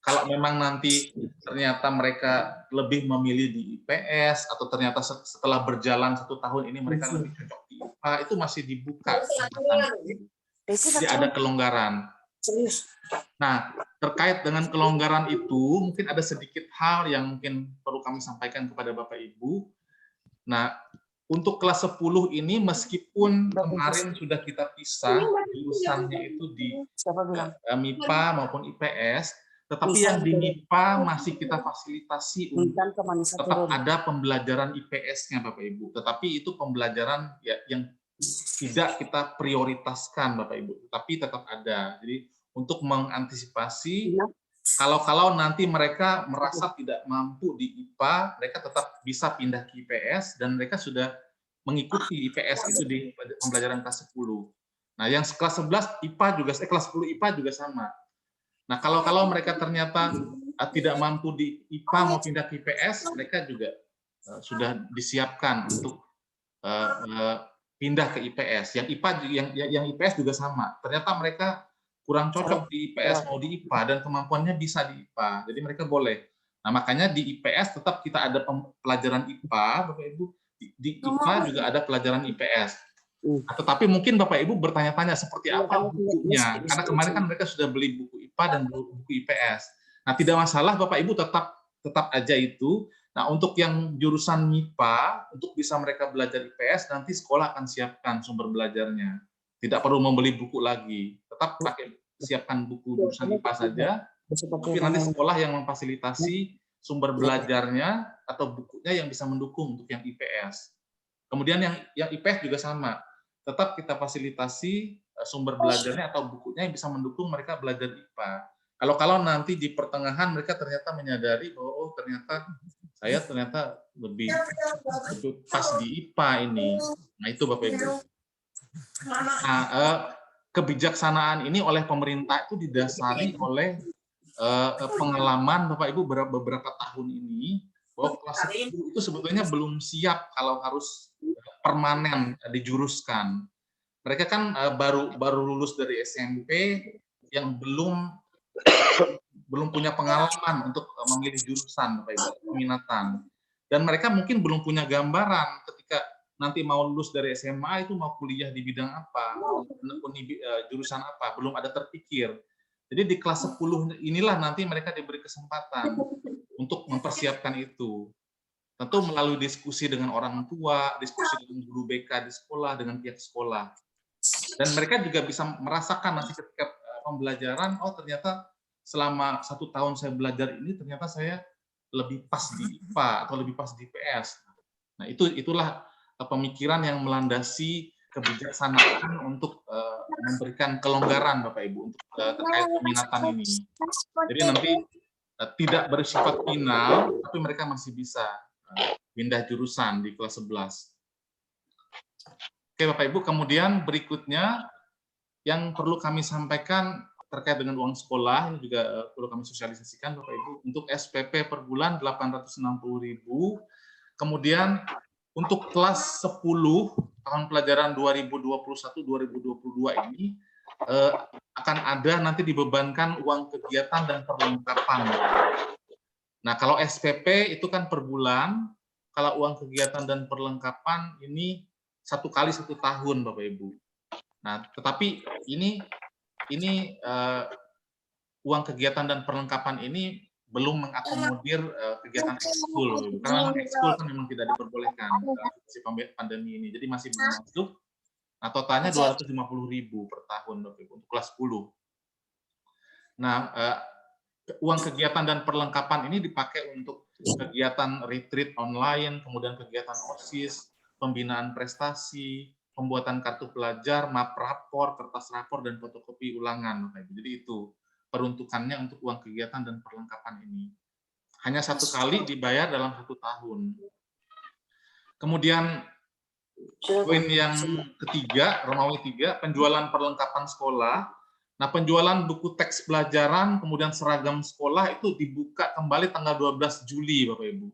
kalau memang nanti ternyata mereka lebih memilih di IPS, atau ternyata setelah berjalan 1 tahun ini mereka lebih cocok di IPA, itu masih dibuka. Jadi ada kelonggaran. Nah, terkait dengan kelonggaran itu, mungkin ada sedikit hal yang mungkin perlu kami sampaikan kepada Bapak Ibu. Nah, untuk kelas 10 ini meskipun kemarin sudah kita pisah jurusannya itu di MIPA maupun IPS, tetapi yang di MIPA masih kita fasilitasi untuk tetap ada pembelajaran IPS-nya Bapak Ibu. Tetapi itu pembelajaran yang tidak kita prioritaskan Bapak Ibu, tapi tetap ada. Jadi untuk mengantisipasi kalau nanti mereka merasa tidak mampu di IPA, mereka tetap bisa pindah ke IPS dan mereka sudah mengikuti IPS itu di pembelajaran kelas 10. Nah, yang kelas 11 IPA juga, kelas 10 IPA juga sama. Nah, kalau mereka ternyata tidak mampu di IPA mau pindah ke IPS, mereka juga sudah disiapkan untuk pindah ke IPS. Yang IPA yang IPS juga sama. Ternyata mereka kurang cocok di IPS mau di IPA dan kemampuannya bisa di IPA. Jadi mereka boleh. Nah, makanya di IPS tetap kita ada pelajaran IPA, Bapak Ibu. Di IPA juga ada pelajaran IPS. Nah, tetapi mungkin Bapak Ibu bertanya-tanya seperti apa bukunya. Karena kemarin kan mereka sudah beli buku IPA dan buku IPS. Nah, tidak masalah Bapak Ibu tetap aja itu. Nah, untuk yang jurusan MIPA, untuk bisa mereka belajar IPS, nanti sekolah akan siapkan sumber belajarnya. Tidak perlu membeli buku lagi. Tetap pakai siapkan buku jurusan IPA saja, tapi nanti sekolah yang memfasilitasi sumber belajarnya atau bukunya yang bisa mendukung untuk yang IPS. Kemudian yang IPS juga sama. Tetap kita fasilitasi sumber belajarnya atau bukunya yang bisa mendukung mereka belajar IPA. Kalau nanti di pertengahan mereka ternyata menyadari bahwa oh ternyata saya lebih pas di IPA ini. Nah, itu Bapak Ibu. Nah, kebijaksanaan ini oleh pemerintah itu didasari oleh pengalaman Bapak Ibu beberapa tahun ini, bahwa kelas 10 itu sebetulnya belum siap kalau harus permanen dijuruskan. Mereka kan baru lulus dari SMP yang belum punya pengalaman untuk memilih jurusan, Bapak Ibu, peminatan. Dan mereka mungkin belum punya gambaran ketika nanti mau lulus dari SMA itu mau kuliah di bidang apa, mau menekuni jurusan apa, belum ada terpikir. Jadi di kelas 10 inilah nanti mereka diberi kesempatan untuk mempersiapkan itu. Tentu melalui diskusi dengan orang tua, diskusi dengan guru BK di sekolah, dengan pihak sekolah. Dan mereka juga bisa merasakan nanti ketika pembelajaran, oh ternyata selama 1 tahun saya belajar ini ternyata saya lebih pas di IPA atau lebih pas di IPS. Nah, itulah pemikiran yang melandasi kebijaksanaan untuk memberikan kelonggaran Bapak Ibu untuk terkait peminatan ini. Jadi nanti tidak bersifat final, tapi mereka masih bisa pindah jurusan di kelas 11. Oke Bapak Ibu, kemudian berikutnya yang perlu kami sampaikan terkait dengan uang sekolah, ini juga perlu kami sosialisasikan Bapak Ibu, untuk SPP per bulan 860.000, kemudian untuk kelas 10 tahun pelajaran 2021-2022 ini akan ada nanti dibebankan uang kegiatan dan perlengkapan. Nah, kalau SPP itu kan per bulan, kalau uang kegiatan dan perlengkapan ini 1 kali 1 tahun, Bapak Ibu. Nah, tetapi ini ini uang kegiatan dan perlengkapan ini belum mengakomodir kegiatan ekskul, karena memang ekskul kan memang tidak diperbolehkan dalam situasi pandemi ini, jadi masih belum masuk. Nah, totalnya 250.000 per tahun untuk kelas 10. Nah, uang kegiatan dan perlengkapan ini dipakai untuk kegiatan retreat online, kemudian kegiatan OSIS, pembinaan prestasi, pembuatan kartu pelajar, map rapor, kertas rapor, dan fotokopi ulangan. Jadi itu peruntukannya untuk uang kegiatan dan perlengkapan ini. Hanya 1 kali dibayar dalam 1 tahun. Kemudian poin yang ketiga, Romawi 3, penjualan perlengkapan sekolah. Nah, penjualan buku teks pelajaran, kemudian seragam sekolah itu dibuka kembali tanggal 12 Juli, Bapak Ibu.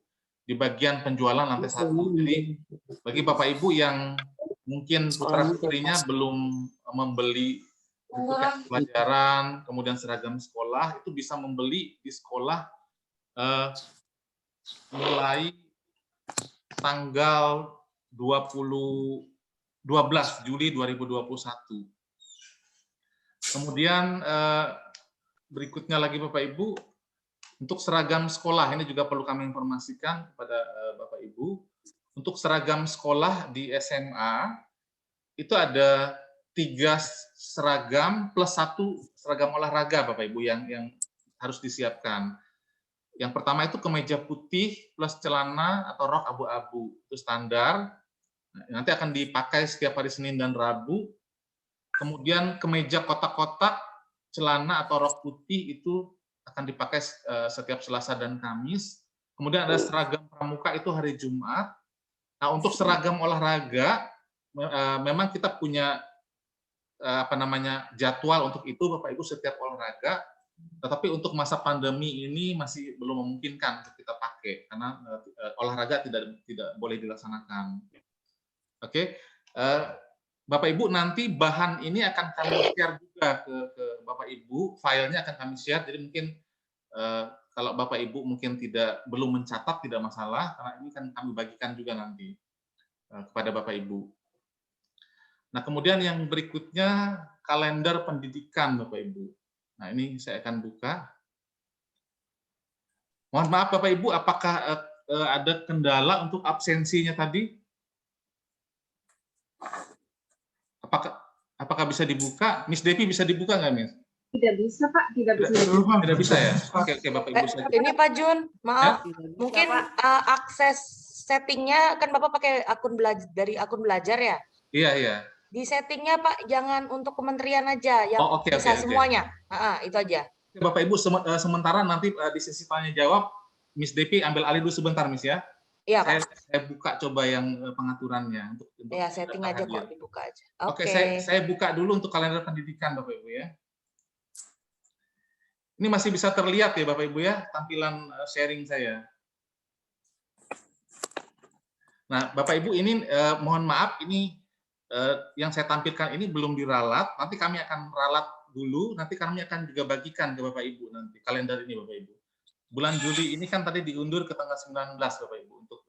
Di bagian penjualan lantai 1. Jadi, bagi Bapak Ibu yang mungkin putra-putrinya belum membeli buku teks pelajaran, kemudian seragam sekolah, itu bisa membeli di sekolah mulai tanggal 12 Juli 2021. Kemudian berikutnya lagi Bapak Ibu, untuk seragam sekolah, ini juga perlu kami informasikan kepada Bapak Ibu, untuk seragam sekolah di SMA, itu ada 3 seragam plus 1 seragam olahraga Bapak Ibu yang harus disiapkan. Yang pertama itu kemeja putih plus celana atau rok abu-abu, itu standar, nanti akan dipakai setiap hari Senin dan Rabu. Kemudian kemeja kotak-kotak, celana atau rok putih itu akan dipakai setiap Selasa dan Kamis. Kemudian ada seragam pramuka itu hari Jumat. Nah, untuk seragam olahraga, memang kita punya jadwal untuk itu Bapak Ibu setiap olahraga. Tetapi untuk masa pandemi ini masih belum memungkinkan untuk kita pakai karena olahraga tidak boleh dilaksanakan. Oke. Bapak Ibu, nanti bahan ini akan kami share juga ke Bapak Ibu, filenya akan kami share, jadi mungkin kalau Bapak Ibu mungkin belum mencatat tidak masalah, karena ini kan kami bagikan juga nanti kepada Bapak Ibu. Nah, kemudian yang berikutnya kalender pendidikan Bapak Ibu. Nah, ini saya akan buka. Mohon maaf Bapak Ibu, apakah ada kendala untuk absensinya tadi? Apakah bisa dibuka? Miss Devi bisa dibuka nggak, Miss? Tidak bisa, Pak. Tidak bisa. Tidak bisa ya? Oke, Bapak Ibu. Ini Pak Jun, maaf. Ya? Mungkin akses settingnya, kan Bapak pakai dari akun belajar ya? Iya, iya. Di settingnya Pak, jangan untuk kementerian aja, yang bisa semuanya. Itu aja. Bapak Ibu, sementara nanti di sesi tanya jawab, Miss Devi ambil alih dulu sebentar, Miss ya. Iya, Pak. Saya buka coba yang pengaturannya untuk ya, setting aja kok, dibuka aja. Oke, saya buka dulu untuk kalender pendidikan Bapak Ibu ya. Ini masih bisa terlihat ya Bapak Ibu ya, tampilan sharing saya. Nah, Bapak Ibu ini mohon maaf, ini yang saya tampilkan ini belum diralat, nanti kami akan ralat dulu, nanti kami akan juga bagikan ke Bapak Ibu nanti, kalender ini Bapak Ibu. Bulan Juli ini kan tadi diundur ke tanggal 19 Bapak Ibu untuk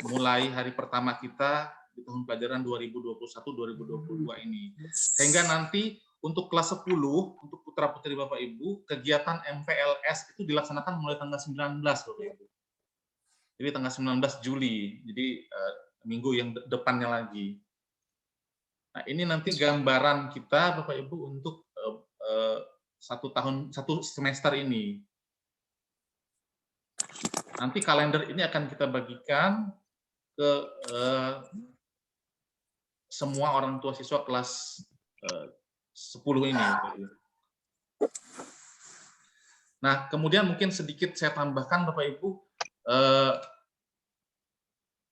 mulai hari pertama kita di tahun pelajaran 2021-2022 ini. Sehingga nanti untuk kelas 10, untuk putra-putri Bapak Ibu, kegiatan MPLS itu dilaksanakan mulai tanggal 19 Bapak Ibu. Jadi tanggal 19 Juli, jadi minggu yang depannya lagi. Nah, ini nanti gambaran kita Bapak Ibu untuk 1 semester ini. Nanti kalender ini akan kita bagikan ke semua orang tua siswa kelas 10 ini. Nah, kemudian mungkin sedikit saya tambahkan Bapak Ibu,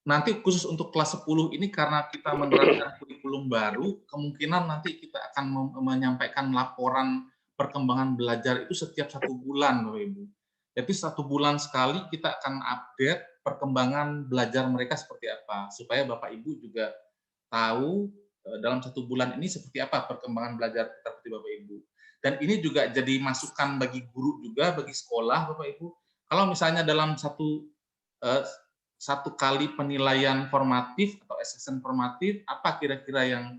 nanti khusus untuk kelas 10 ini karena kita menerapkan kurikulum baru, kemungkinan nanti kita akan menyampaikan laporan perkembangan belajar itu setiap 1 bulan Bapak Ibu. Jadi 1 bulan sekali kita akan update perkembangan belajar mereka seperti apa, supaya Bapak Ibu juga tahu dalam 1 bulan ini seperti apa perkembangan belajar seperti Bapak Ibu. Dan ini juga jadi masukan bagi guru juga, bagi sekolah Bapak Ibu. Kalau misalnya dalam satu kali penilaian formatif atau assessment formatif, apa kira-kira yang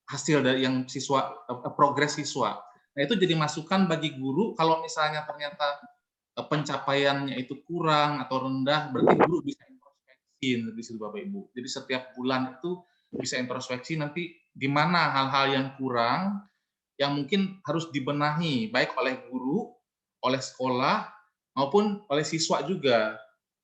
hasil dari yang siswa progres siswa. Nah, itu jadi masukan bagi guru kalau misalnya ternyata pencapaiannya itu kurang atau rendah, berarti guru bisa introspeksi di situ Bapak Ibu. Jadi setiap bulan itu bisa introspeksi nanti di mana hal-hal yang kurang yang mungkin harus dibenahi baik oleh guru, oleh sekolah maupun oleh siswa juga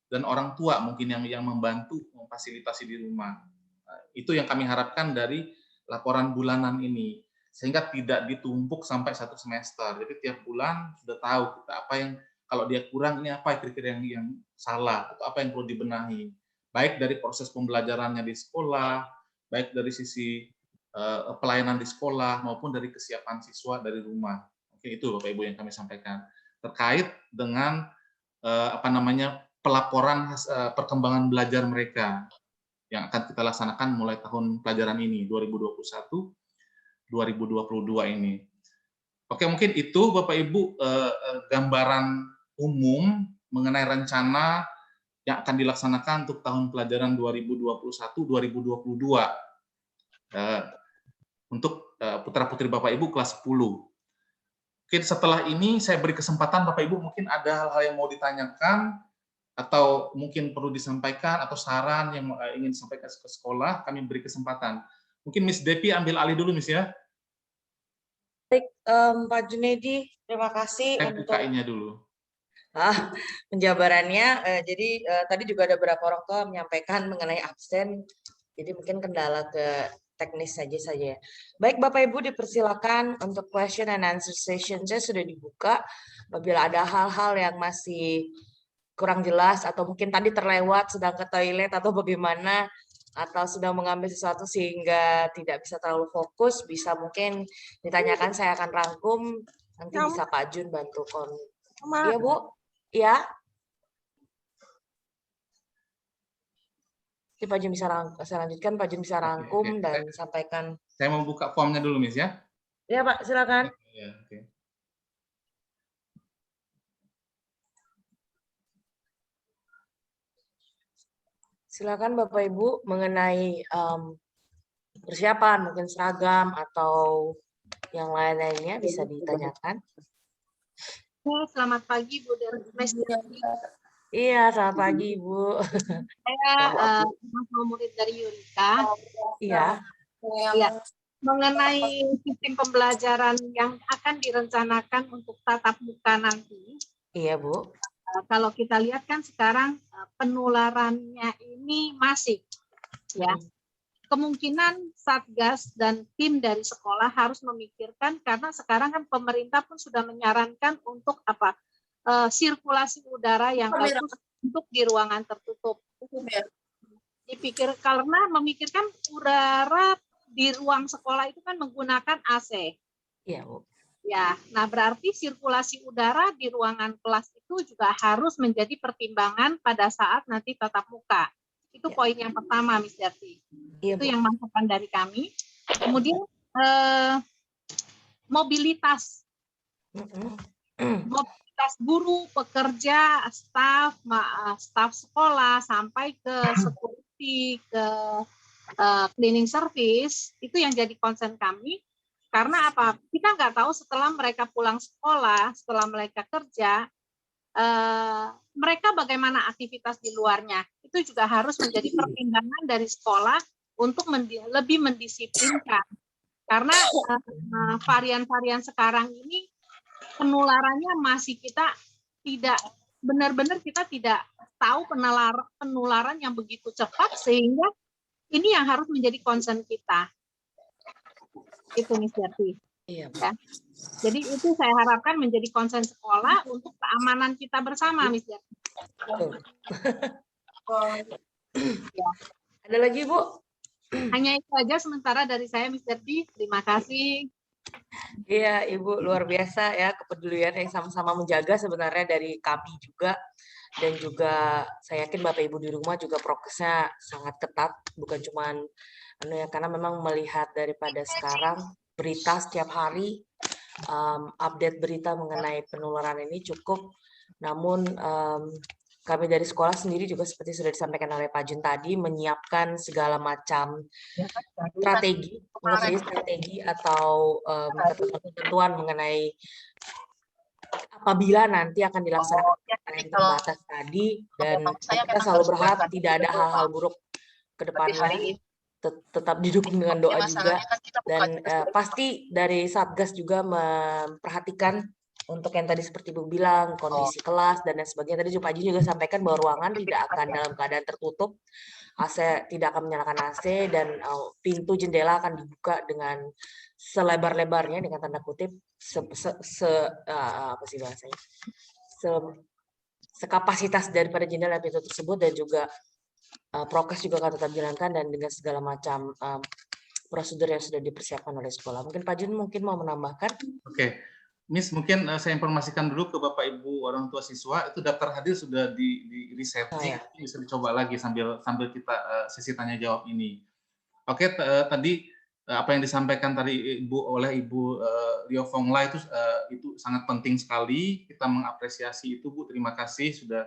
dan orang tua mungkin yang membantu memfasilitasi di rumah. Nah, itu yang kami harapkan dari laporan bulanan ini sehingga tidak ditumpuk sampai satu semester. Jadi tiap bulan sudah tahu kita apa yang kalau dia kurang ini apa kriteria yang salah atau apa yang perlu dibenahi. Baik dari proses pembelajarannya di sekolah, baik dari sisi pelayanan di sekolah maupun dari kesiapan siswa dari rumah. Oke, itu Bapak Ibu yang kami sampaikan terkait dengan pelaporan perkembangan belajar mereka yang akan kita laksanakan mulai tahun pelajaran ini 2021-2022 ini. Oke, mungkin itu Bapak Ibu gambaran umum mengenai rencana yang akan dilaksanakan untuk tahun pelajaran 2021-2022 untuk putra-putri Bapak Ibu kelas 10. Mungkin setelah ini saya beri kesempatan Bapak Ibu mungkin ada hal-hal yang mau ditanyakan atau mungkin perlu disampaikan atau saran yang ingin disampaikan ke sekolah, kami beri kesempatan. Mungkin Miss Depi ambil alih dulu Miss ya. Baik, Pak Junedi, terima kasih untuk buka-nya dulu. penjabarannya. Jadi tadi juga ada beberapa orang tua menyampaikan mengenai absen, jadi mungkin kendala ke teknis saja ya. Baik Bapak Ibu, dipersilakan untuk question and answer session saya sudah dibuka. Apabila ada hal-hal yang masih kurang jelas atau mungkin tadi terlewat sedang ke toilet atau bagaimana atau sedang mengambil sesuatu sehingga tidak bisa terlalu fokus, bisa mungkin ditanyakan, saya akan rangkum, nanti bisa Pak Jun bantu Iya Bu, ya. Jadi Pak Jun bisa saya lanjutkan, Pak Jun bisa rangkum dan sampaikan. Saya mau buka formnya dulu Miss ya. Ya Pak, silakan. Ya, oke. Silakan Bapak Ibu mengenai persiapan, mungkin seragam atau yang lain-lainnya bisa ditanyakan. Selamat pagi Bu Dermes. Iya, selamat pagi Ibu. Saya mahasiswa murid dari Yurika. Iya. Ya, mengenai sistem pembelajaran yang akan direncanakan untuk tatap muka nanti. Iya Bu. Kalau kita lihat kan sekarang penularannya ini masih, ya. Kemungkinan Satgas dan tim dari sekolah harus memikirkan karena sekarang kan pemerintah pun sudah menyarankan untuk sirkulasi udara yang bagus untuk di ruangan tertutup. Dipikir karena memikirkan udara di ruang sekolah itu kan menggunakan AC. Iya Bu. Ya, nah berarti sirkulasi udara di ruangan kelas itu juga harus menjadi pertimbangan pada saat nanti tatap muka. Itu poin yang pertama, Miss Jati. Iya, itu yang masukan dari kami. Kemudian mobilitas. Mobilitas guru, pekerja, staf sekolah sampai ke security, ke cleaning service, itu yang jadi concern kami. Karena apa? Kita nggak tahu setelah mereka pulang sekolah, setelah mereka kerja, mereka bagaimana aktivitas di luarnya. Itu juga harus menjadi pertimbangan dari sekolah untuk lebih mendisiplinkan. Karena varian-varian sekarang ini penularannya masih kita tidak benar-benar kita tidak tahu penularan yang begitu cepat, sehingga ini yang harus menjadi concern kita. Itu Miss Jati. Iya. Ya. Jadi itu saya harapkan menjadi concern sekolah untuk keamanan kita bersama, Miss Jati. Ya. Ada lagi Bu? Hanya itu aja sementara dari saya, Miss Jati. Terima kasih. Iya, Ibu luar biasa ya kepedulian yang sama-sama menjaga sebenarnya dari kami juga, dan juga saya yakin Bapak Ibu di rumah juga prokesnya sangat ketat, bukan cuman karena memang melihat daripada sekarang berita setiap hari, update berita mengenai penularan ini cukup, namun kami dari sekolah sendiri juga seperti sudah disampaikan oleh Pak Jun tadi, menyiapkan segala macam strategi, menurut saya strategi atau ketentuan mengenai apabila nanti akan dilaksanakan PTM terbatas tadi, dan kita selalu berharap tidak ada hal-hal buruk ke depannya, tetap didukung dengan doa juga, dan pasti dari Satgas juga memperhatikan untuk yang tadi seperti Ibu bilang, kondisi kelas dan lain sebagainya. Tadi Pak Ji juga sampaikan bahwa ruangan tidak akan dalam keadaan tertutup, AC tidak akan menyalakan AC, dan pintu jendela akan dibuka dengan selebar-lebarnya, dengan tanda kutip, apa sih bahasanya? Sekapasitas daripada jendela pintu tersebut, dan juga prokes juga akan tetap dijalankan dan dengan segala macam prosedur yang sudah dipersiapkan oleh sekolah. Mungkin Pak Jun mungkin mau menambahkan? Oke, Miss, mungkin saya informasikan dulu ke Bapak Ibu orang tua siswa, itu daftar hadir sudah di resetting, bisa dicoba lagi sambil kita sesi tanya jawab ini. Oke, tadi apa yang disampaikan tadi oleh Ibu Rio Fongla itu sangat penting sekali. Kita mengapresiasi itu, Bu. Terima kasih sudah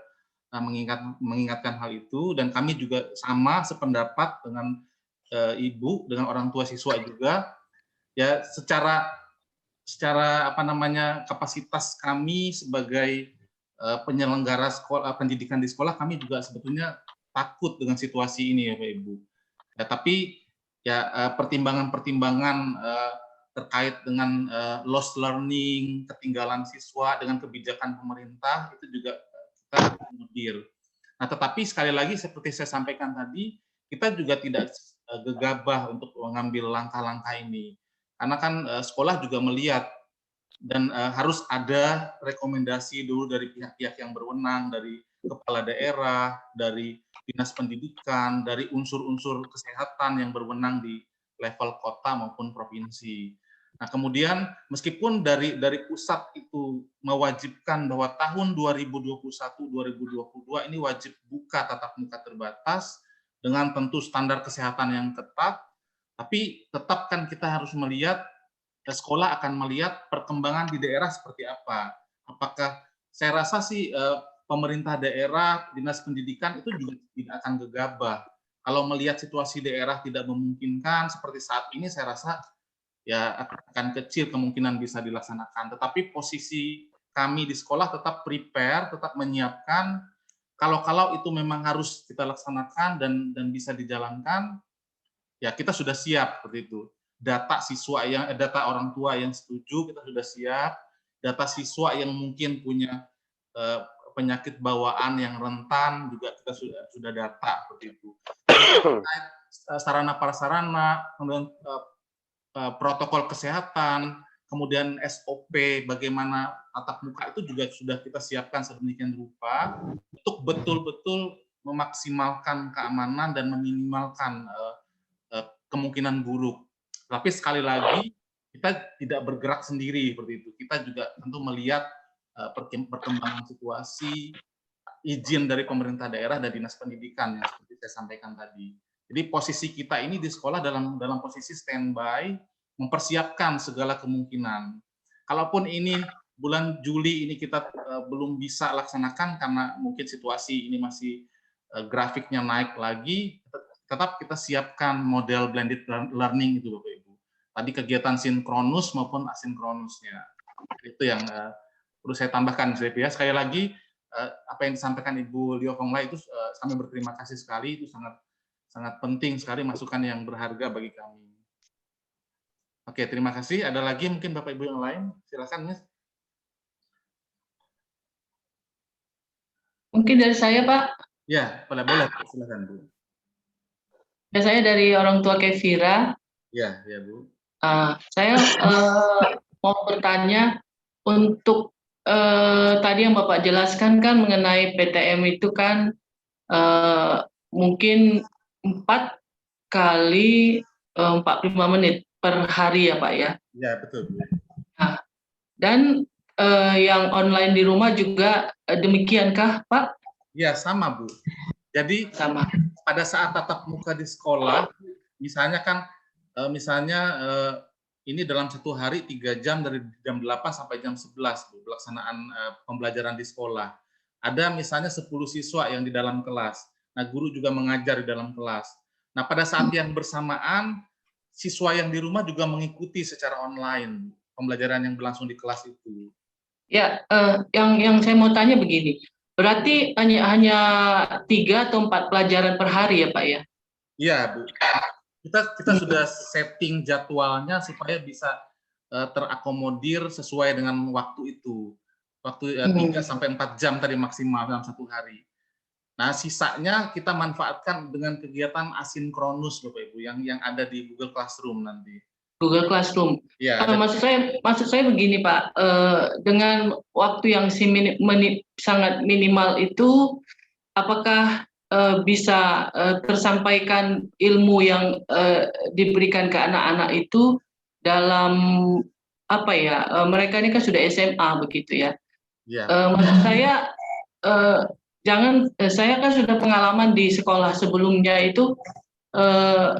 mengingatkan hal itu, dan kami juga sama sependapat dengan Ibu, dengan orang tua siswa juga. Ya, secara kapasitas kami sebagai penyelenggara pendidikan di sekolah, kami juga sebetulnya takut dengan situasi ini ya Pak Ibu. Ya, tapi ya pertimbangan-pertimbangan terkait dengan lost learning, ketinggalan siswa, dengan kebijakan pemerintah itu juga kita akomodir. Nah, tetapi sekali lagi seperti saya sampaikan tadi, kita juga tidak gegabah untuk mengambil langkah-langkah ini. Karena kan sekolah juga melihat dan harus ada rekomendasi dulu dari pihak-pihak yang berwenang, dari kepala daerah, dari dinas pendidikan, dari unsur-unsur kesehatan yang berwenang di level kota maupun provinsi. Nah, kemudian meskipun dari pusat itu mewajibkan bahwa tahun 2021-2022 ini wajib buka tatap muka terbatas dengan tentu standar kesehatan yang ketat, tapi tetap kan kita harus melihat, sekolah akan melihat perkembangan di daerah seperti apa. Apakah, saya rasa sih pemerintah daerah, dinas pendidikan itu juga tidak akan gegabah. Kalau melihat situasi daerah tidak memungkinkan seperti saat ini, saya rasa ya akan kecil kemungkinan bisa dilaksanakan. Tetapi posisi kami di sekolah tetap prepare, tetap menyiapkan. Kalau itu memang harus kita laksanakan dan bisa dijalankan, ya kita sudah siap seperti itu. Data orang tua yang setuju kita sudah siap. Data siswa yang mungkin punya penyakit bawaan yang rentan juga kita sudah data seperti itu. Sarana prasarana, kemudian protokol kesehatan, kemudian SOP bagaimana tatap muka itu juga sudah kita siapkan sedemikian rupa untuk betul-betul memaksimalkan keamanan dan meminimalkan kemungkinan buruk. Tapi sekali lagi kita tidak bergerak sendiri seperti itu. Kita juga tentu melihat perkembangan situasi, izin dari pemerintah daerah dan dinas pendidikan yang seperti saya sampaikan tadi. Jadi posisi kita ini di sekolah dalam posisi standby, mempersiapkan segala kemungkinan. Kalaupun ini bulan Juli ini kita belum bisa laksanakan karena mungkin situasi ini masih grafiknya naik lagi, tetap kita siapkan model blended learning itu Bapak Ibu. Tadi kegiatan sinkronus maupun asinkronusnya. Itu yang perlu saya tambahkan, ya. Sekali lagi, apa yang disampaikan Ibu Rio Fongla itu kami berterima kasih sekali, itu sangat penting sekali, masukan yang berharga bagi kami. Oke, terima kasih. Ada lagi mungkin Bapak Ibu yang lain? Silakan, Miss. Mungkin dari saya, Pak. Ya, boleh. Silakan, Bu. Ya, saya dari orang tua Kevira. Ya, Bu. Saya mau bertanya untuk tadi yang Bapak jelaskan kan mengenai PTM itu kan mungkin 4 kali 45 menit per hari ya Pak ya? Ya, betul. Nah, dan yang online di rumah juga demikiankah Pak? Ya, sama Bu. Jadi sama. Pada saat tatap muka di sekolah, misalnya kan, ini dalam satu hari 3 jam dari jam 8 sampai jam 11 Bu, pelaksanaan pembelajaran di sekolah. ada misalnya 10 siswa yang di dalam kelas. Nah, guru juga mengajar di dalam kelas. Nah, pada saat yang bersamaan, siswa yang di rumah juga mengikuti secara online pembelajaran yang berlangsung di kelas itu. Ya, yang saya mau tanya begini, berarti hanya 3 atau 4 pelajaran per hari ya Pak ya? Iya, Bu. Kita sudah setting jadwalnya supaya bisa terakomodir sesuai dengan waktu itu. Waktu 3 sampai 4 jam tadi maksimal dalam satu hari. Nah, sisanya kita manfaatkan dengan kegiatan asinkronus Bapak Ibu yang ada di Google Classroom nanti. Google Classroom. Ya, Maksud saya begini Pak, dengan waktu yang sangat minimal itu, apakah bisa tersampaikan ilmu yang diberikan ke anak-anak itu dalam apa ya? Mereka ini kan sudah SMA begitu ya. ya. Maksud saya saya kan sudah pengalaman di sekolah sebelumnya itu,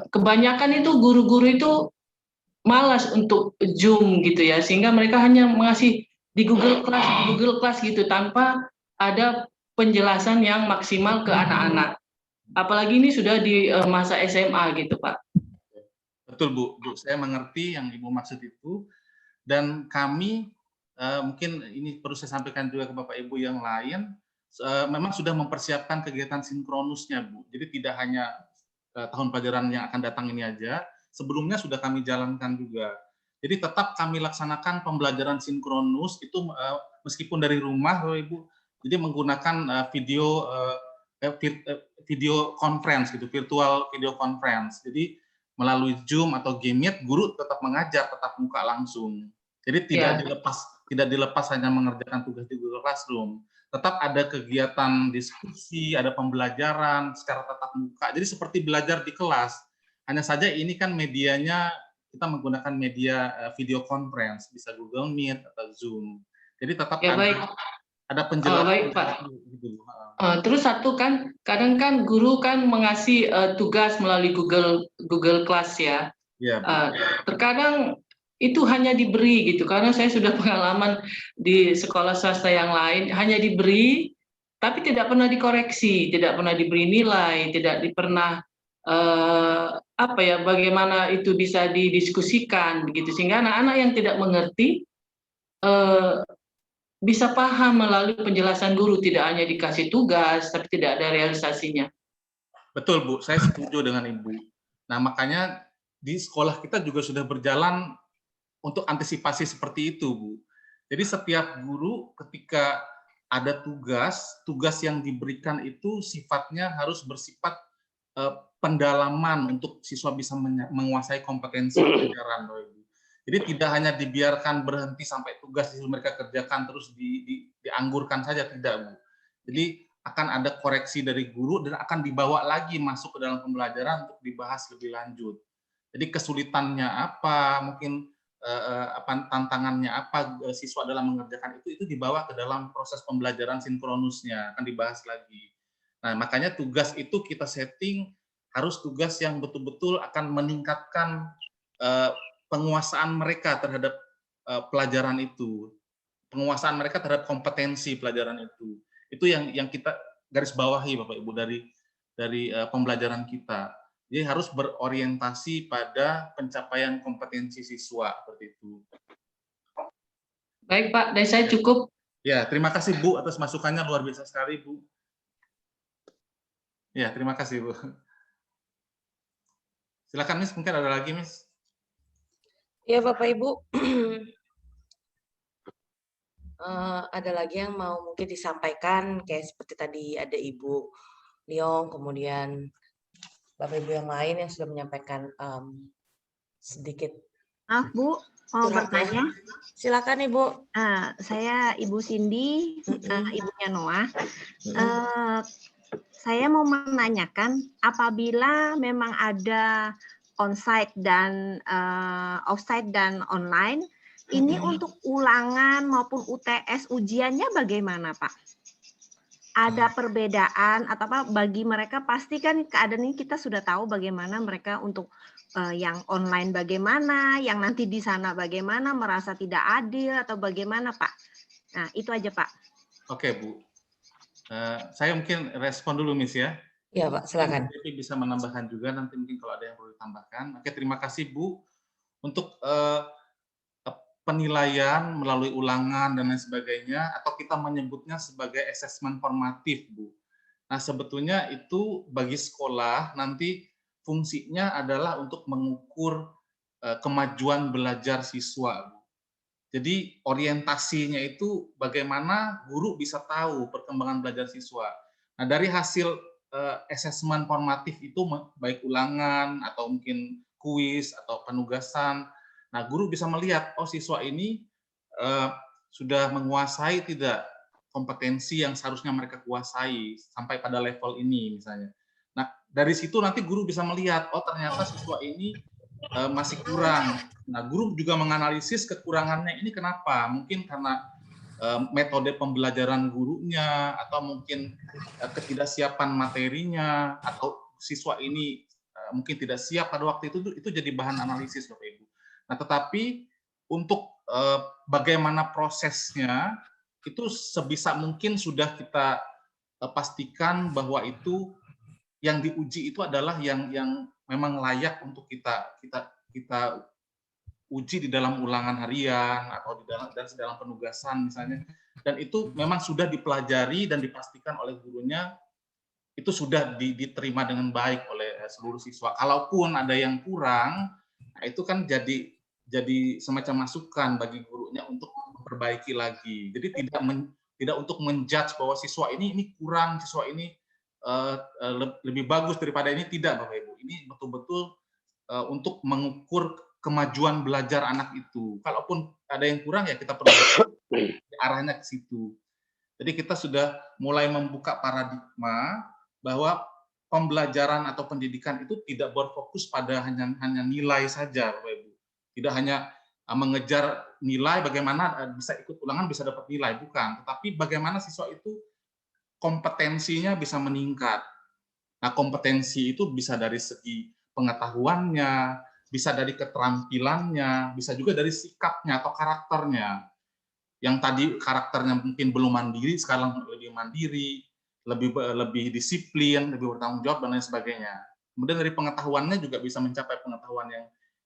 kebanyakan itu guru-guru itu malas untuk Zoom gitu ya, sehingga mereka hanya mengasih di Google Class gitu tanpa ada penjelasan yang maksimal ke anak-anak. Apalagi ini sudah di masa SMA gitu Pak. Betul Bu, saya mengerti yang Ibu maksud itu, dan kami mungkin ini perlu saya sampaikan juga ke Bapak Ibu yang lain, memang sudah mempersiapkan kegiatan sinkronusnya Bu. Jadi tidak hanya tahun pelajaran yang akan datang ini aja, sebelumnya sudah kami jalankan juga. Jadi tetap kami laksanakan pembelajaran sinkronus itu meskipun dari rumah, Bapak Ibu. Jadi menggunakan video conference gitu, virtual video conference. Jadi melalui Zoom atau Gmeet, guru tetap mengajar, tetap muka langsung. Jadi tidak dilepas hanya mengerjakan tugas di Google Classroom. Tetap ada kegiatan diskusi, ada pembelajaran secara tatap muka. Jadi seperti belajar di kelas. Hanya saja ini kan medianya kita menggunakan media video conference, bisa Google Meet atau Zoom. Jadi tetap Ya, ada penjelasan. Baik Pak. Terus satu kan, kadang kan guru kan mengasih tugas melalui Google Class ya. Ya, terkadang itu hanya diberi gitu, karena saya sudah pengalaman di sekolah swasta yang lain, hanya diberi tapi tidak pernah dikoreksi, tidak pernah diberi nilai, tidak pernah bagaimana itu bisa didiskusikan begitu, sehingga anak-anak yang tidak mengerti bisa paham melalui penjelasan guru, tidak hanya dikasih tugas tapi tidak ada realisasinya. Betul Bu, saya setuju dengan Ibu. Nah, makanya di sekolah kita juga sudah berjalan untuk antisipasi seperti itu, Bu. Jadi setiap guru ketika ada tugas yang diberikan itu sifatnya harus bersifat pendalaman untuk siswa bisa menguasai kompetensi pelajaran, Bapak Ibu. Jadi tidak hanya dibiarkan berhenti sampai tugas yang mereka kerjakan terus dianggurkan saja, tidak, Bu. Jadi akan ada koreksi dari guru dan akan dibawa lagi masuk ke dalam pembelajaran untuk dibahas lebih lanjut. Jadi kesulitannya apa, mungkin tantangannya apa siswa dalam mengerjakan itu dibawa ke dalam proses pembelajaran sinkronusnya, akan dibahas lagi. Nah, makanya tugas itu kita setting harus tugas yang betul-betul akan meningkatkan penguasaan mereka terhadap pelajaran itu, penguasaan mereka terhadap kompetensi pelajaran itu. Itu yang kita garis bawahi Bapak Ibu dari pembelajaran kita. Jadi harus berorientasi pada pencapaian kompetensi siswa seperti itu. Baik Pak, dari saya cukup. Ya, terima kasih Bu atas masukannya, luar biasa sekali Bu. Ya, terima kasih Bu. Silakan Miss, mungkin ada lagi Miss. Ya Bapak Ibu, ada lagi yang mau mungkin disampaikan, kayak seperti tadi ada Ibu Liong, kemudian Bapak Ibu yang lain yang sudah menyampaikan sedikit. Maaf Bu, mau bertanya. Silakan Ibu. Saya Ibu Cindy, ibunya Noah. Saya mau menanyakan, apabila memang ada onsite dan offsite dan online, ini untuk ulangan maupun UTS ujiannya bagaimana Pak? Ada perbedaan atau apa bagi mereka? Pasti kan keadaan ini kita sudah tahu bagaimana mereka untuk yang online bagaimana, yang nanti di sana bagaimana, merasa tidak adil atau bagaimana Pak? Nah itu aja Pak. Oke Bu. Saya mungkin respon dulu, Miss ya. Ya, Pak, silakan. Devi bisa menambahkan juga nanti mungkin kalau ada yang perlu ditambahkan. Oke, terima kasih Bu untuk penilaian melalui ulangan dan lain sebagainya, atau kita menyebutnya sebagai asesmen formatif, Bu. Nah, sebetulnya itu bagi sekolah nanti fungsinya adalah untuk mengukur kemajuan belajar siswa, Bu. Jadi orientasinya itu bagaimana guru bisa tahu perkembangan belajar siswa. Nah, dari hasil asesmen formatif itu baik ulangan atau mungkin kuis atau penugasan, nah guru bisa melihat oh siswa ini sudah menguasai tidak kompetensi yang seharusnya mereka kuasai sampai pada level ini misalnya. Nah, dari situ nanti guru bisa melihat oh ternyata siswa ini masih kurang. Nah, guru juga menganalisis kekurangannya ini kenapa? Mungkin karena metode pembelajaran gurunya, atau mungkin ketidaksiapan materinya, atau siswa ini mungkin tidak siap pada waktu itu jadi bahan analisis, Bapak Ibu. Nah, tetapi untuk bagaimana prosesnya, itu sebisa mungkin sudah kita pastikan bahwa itu yang diuji itu adalah yang memang layak untuk kita uji di dalam ulangan harian atau di dalam penugasan misalnya, dan itu memang sudah dipelajari dan dipastikan oleh gurunya itu sudah diterima dengan baik oleh seluruh siswa. Kalaupun ada yang kurang, nah itu kan jadi semacam masukan bagi gurunya untuk memperbaiki lagi. Jadi tidak untuk menjudge bahwa siswa ini kurang, siswa ini lebih bagus daripada ini, tidak, Bapak Ibu. Ini betul-betul untuk mengukur kemajuan belajar anak itu. Kalaupun ada yang kurang ya kita perlu arahnya ke situ. Jadi kita sudah mulai membuka paradigma bahwa pembelajaran atau pendidikan itu tidak berfokus pada hanya nilai saja, Bapak Ibu. Tidak hanya mengejar nilai bagaimana bisa ikut ulangan bisa dapat nilai, bukan. Tetapi bagaimana siswa itu kompetensinya bisa meningkat. Nah, kompetensi itu bisa dari segi pengetahuannya, bisa dari keterampilannya, bisa juga dari sikapnya atau karakternya. Yang tadi karakternya mungkin belum mandiri, sekarang lebih mandiri, lebih disiplin, lebih bertanggung jawab, dan lain sebagainya. Kemudian dari pengetahuannya juga bisa mencapai pengetahuan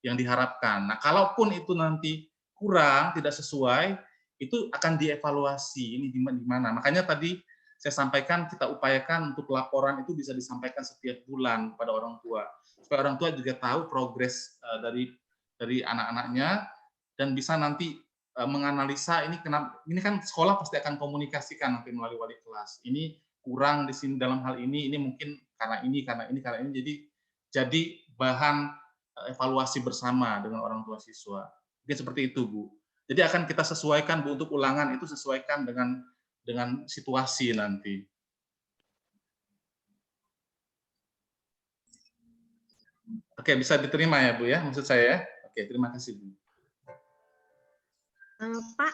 yang diharapkan. Nah, kalaupun itu nanti kurang, tidak sesuai, itu akan dievaluasi, ini di mana. Makanya tadi saya sampaikan, kita upayakan untuk laporan itu bisa disampaikan setiap bulan kepada orang tua, supaya orang tua juga tahu progres dari anak-anaknya, dan bisa nanti menganalisa ini kan sekolah pasti akan komunikasikan nanti melalui wali kelas. Ini kurang di sini dalam hal ini mungkin karena ini, jadi bahan evaluasi bersama dengan orang tua siswa. Mungkin seperti itu, Bu. Jadi akan kita sesuaikan, Bu, untuk ulangan itu sesuaikan dengan situasi nanti. Oke, bisa diterima ya, Bu ya, maksud saya. Oke, terima kasih, Bu. Pak,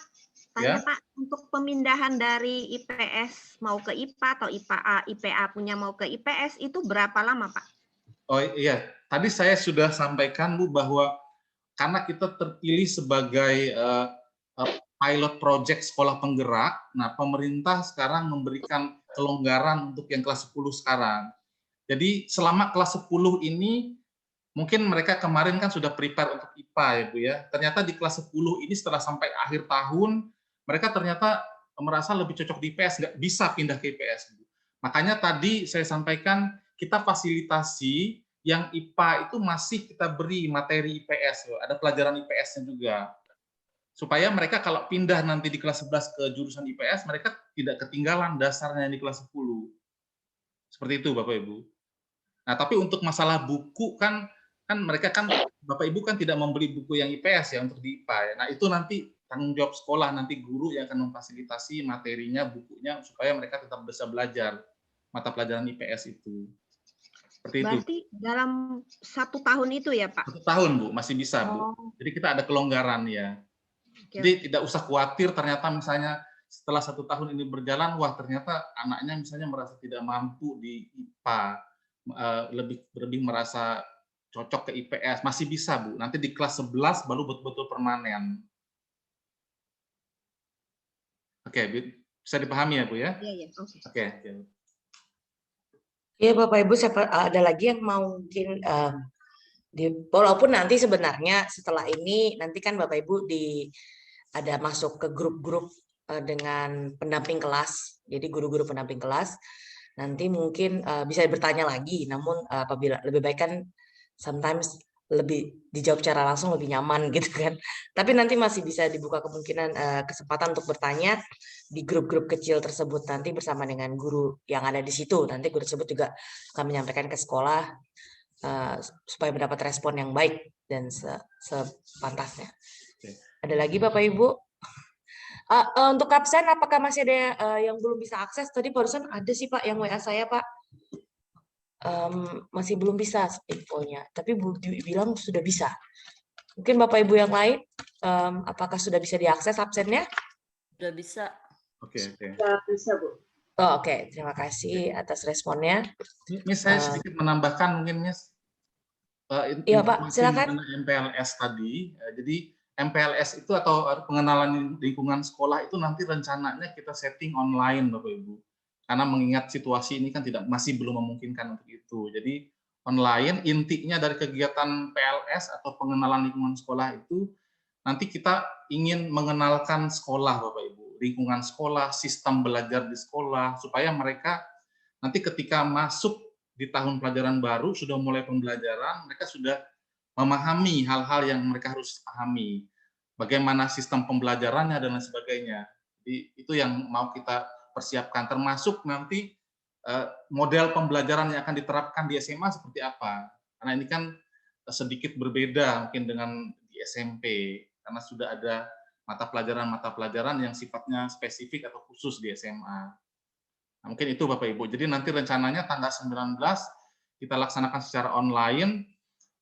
tanya Pak, untuk pemindahan dari IPS mau ke IPA atau IPA punya mau ke IPS itu berapa lama, Pak? Oh iya, tadi saya sudah sampaikan, Bu, bahwa karena kita terpilih sebagai pilot project sekolah penggerak, nah pemerintah sekarang memberikan kelonggaran untuk yang kelas 10 sekarang. Jadi selama kelas 10 ini, mungkin mereka kemarin kan sudah prepare untuk IPA ya Bu ya. Ternyata di kelas 10 ini setelah sampai akhir tahun, mereka ternyata merasa lebih cocok di IPS, nggak bisa pindah ke IPS. Bu. Makanya tadi saya sampaikan, kita fasilitasi yang IPA itu masih kita beri materi IPS, ada pelajaran IPS-nya juga. Supaya mereka kalau pindah nanti di kelas 11 ke jurusan IPS, mereka tidak ketinggalan dasarnya di kelas 10. Seperti itu, Bapak Ibu. Nah, tapi untuk masalah buku kan mereka kan Bapak Ibu kan tidak membeli buku yang IPS ya untuk di IPA ya. Nah, itu nanti tanggung jawab sekolah, nanti guru yang akan memfasilitasi materinya, bukunya supaya mereka tetap bisa belajar mata pelajaran IPS itu. Seperti Berarti itu. dalam 1 tahun itu ya, Pak? 1 tahun, Bu, masih bisa, Bu. Jadi kita ada kelonggaran ya. Jadi tidak usah khawatir ternyata misalnya setelah 1 tahun ini berjalan, wah ternyata anaknya misalnya merasa tidak mampu di IPA, lebih merasa cocok ke IPS, masih bisa, Bu. Nanti di kelas 11 baru betul-betul permanen. Oke, Bisa dipahami ya Bu ya? Iya, oke. Oke. Ya Bapak Ibu, ada lagi yang mau mungkin walaupun nanti sebenarnya setelah ini nanti kan Bapak Ibu ada masuk ke grup-grup dengan pendamping kelas. Jadi guru-guru pendamping kelas nanti mungkin bisa bertanya lagi. Namun apabila lebih baik kan sometimes lebih dijawab secara langsung lebih nyaman gitu kan. Tapi nanti masih bisa dibuka kemungkinan kesempatan untuk bertanya di grup-grup kecil tersebut nanti bersama dengan guru yang ada di situ. Nanti guru tersebut juga akan menyampaikan ke sekolah supaya mendapat respon yang baik dan sepantasnya. Ada lagi Bapak Ibu? Untuk absen apakah masih ada yang belum bisa akses? Tadi barusan ada sih Pak yang WA saya Pak. Masih belum bisa infonya, tapi Bu Dwi bilang sudah bisa. Mungkin Bapak Ibu yang lain, apakah sudah bisa diakses absennya? Udah bisa. Oke. Bisa, Bu. Oh, oke. Terima kasih atas responnya. Miss, saya sedikit menambahkan mungkin Miss. Iya Pak, silakan. Mengenai MPLS tadi, jadi MPLS itu atau pengenalan lingkungan sekolah itu nanti rencananya kita setting online Bapak Ibu. Karena mengingat situasi ini kan masih belum memungkinkan untuk itu. Jadi online intinya dari kegiatan PLS atau pengenalan lingkungan sekolah itu nanti kita ingin mengenalkan sekolah Bapak Ibu, lingkungan sekolah, sistem belajar di sekolah supaya mereka nanti ketika masuk di tahun pelajaran baru sudah mulai pembelajaran, mereka sudah memahami hal-hal yang mereka harus pahami. Bagaimana sistem pembelajarannya dan lain sebagainya. Jadi itu yang mau kita persiapkan, termasuk nanti model pembelajaran yang akan diterapkan di SMA seperti apa. Karena ini kan sedikit berbeda mungkin dengan di SMP, karena sudah ada mata pelajaran yang sifatnya spesifik atau khusus di SMA. Nah, mungkin itu Bapak Ibu. Jadi nanti rencananya tanggal 19 kita laksanakan secara online.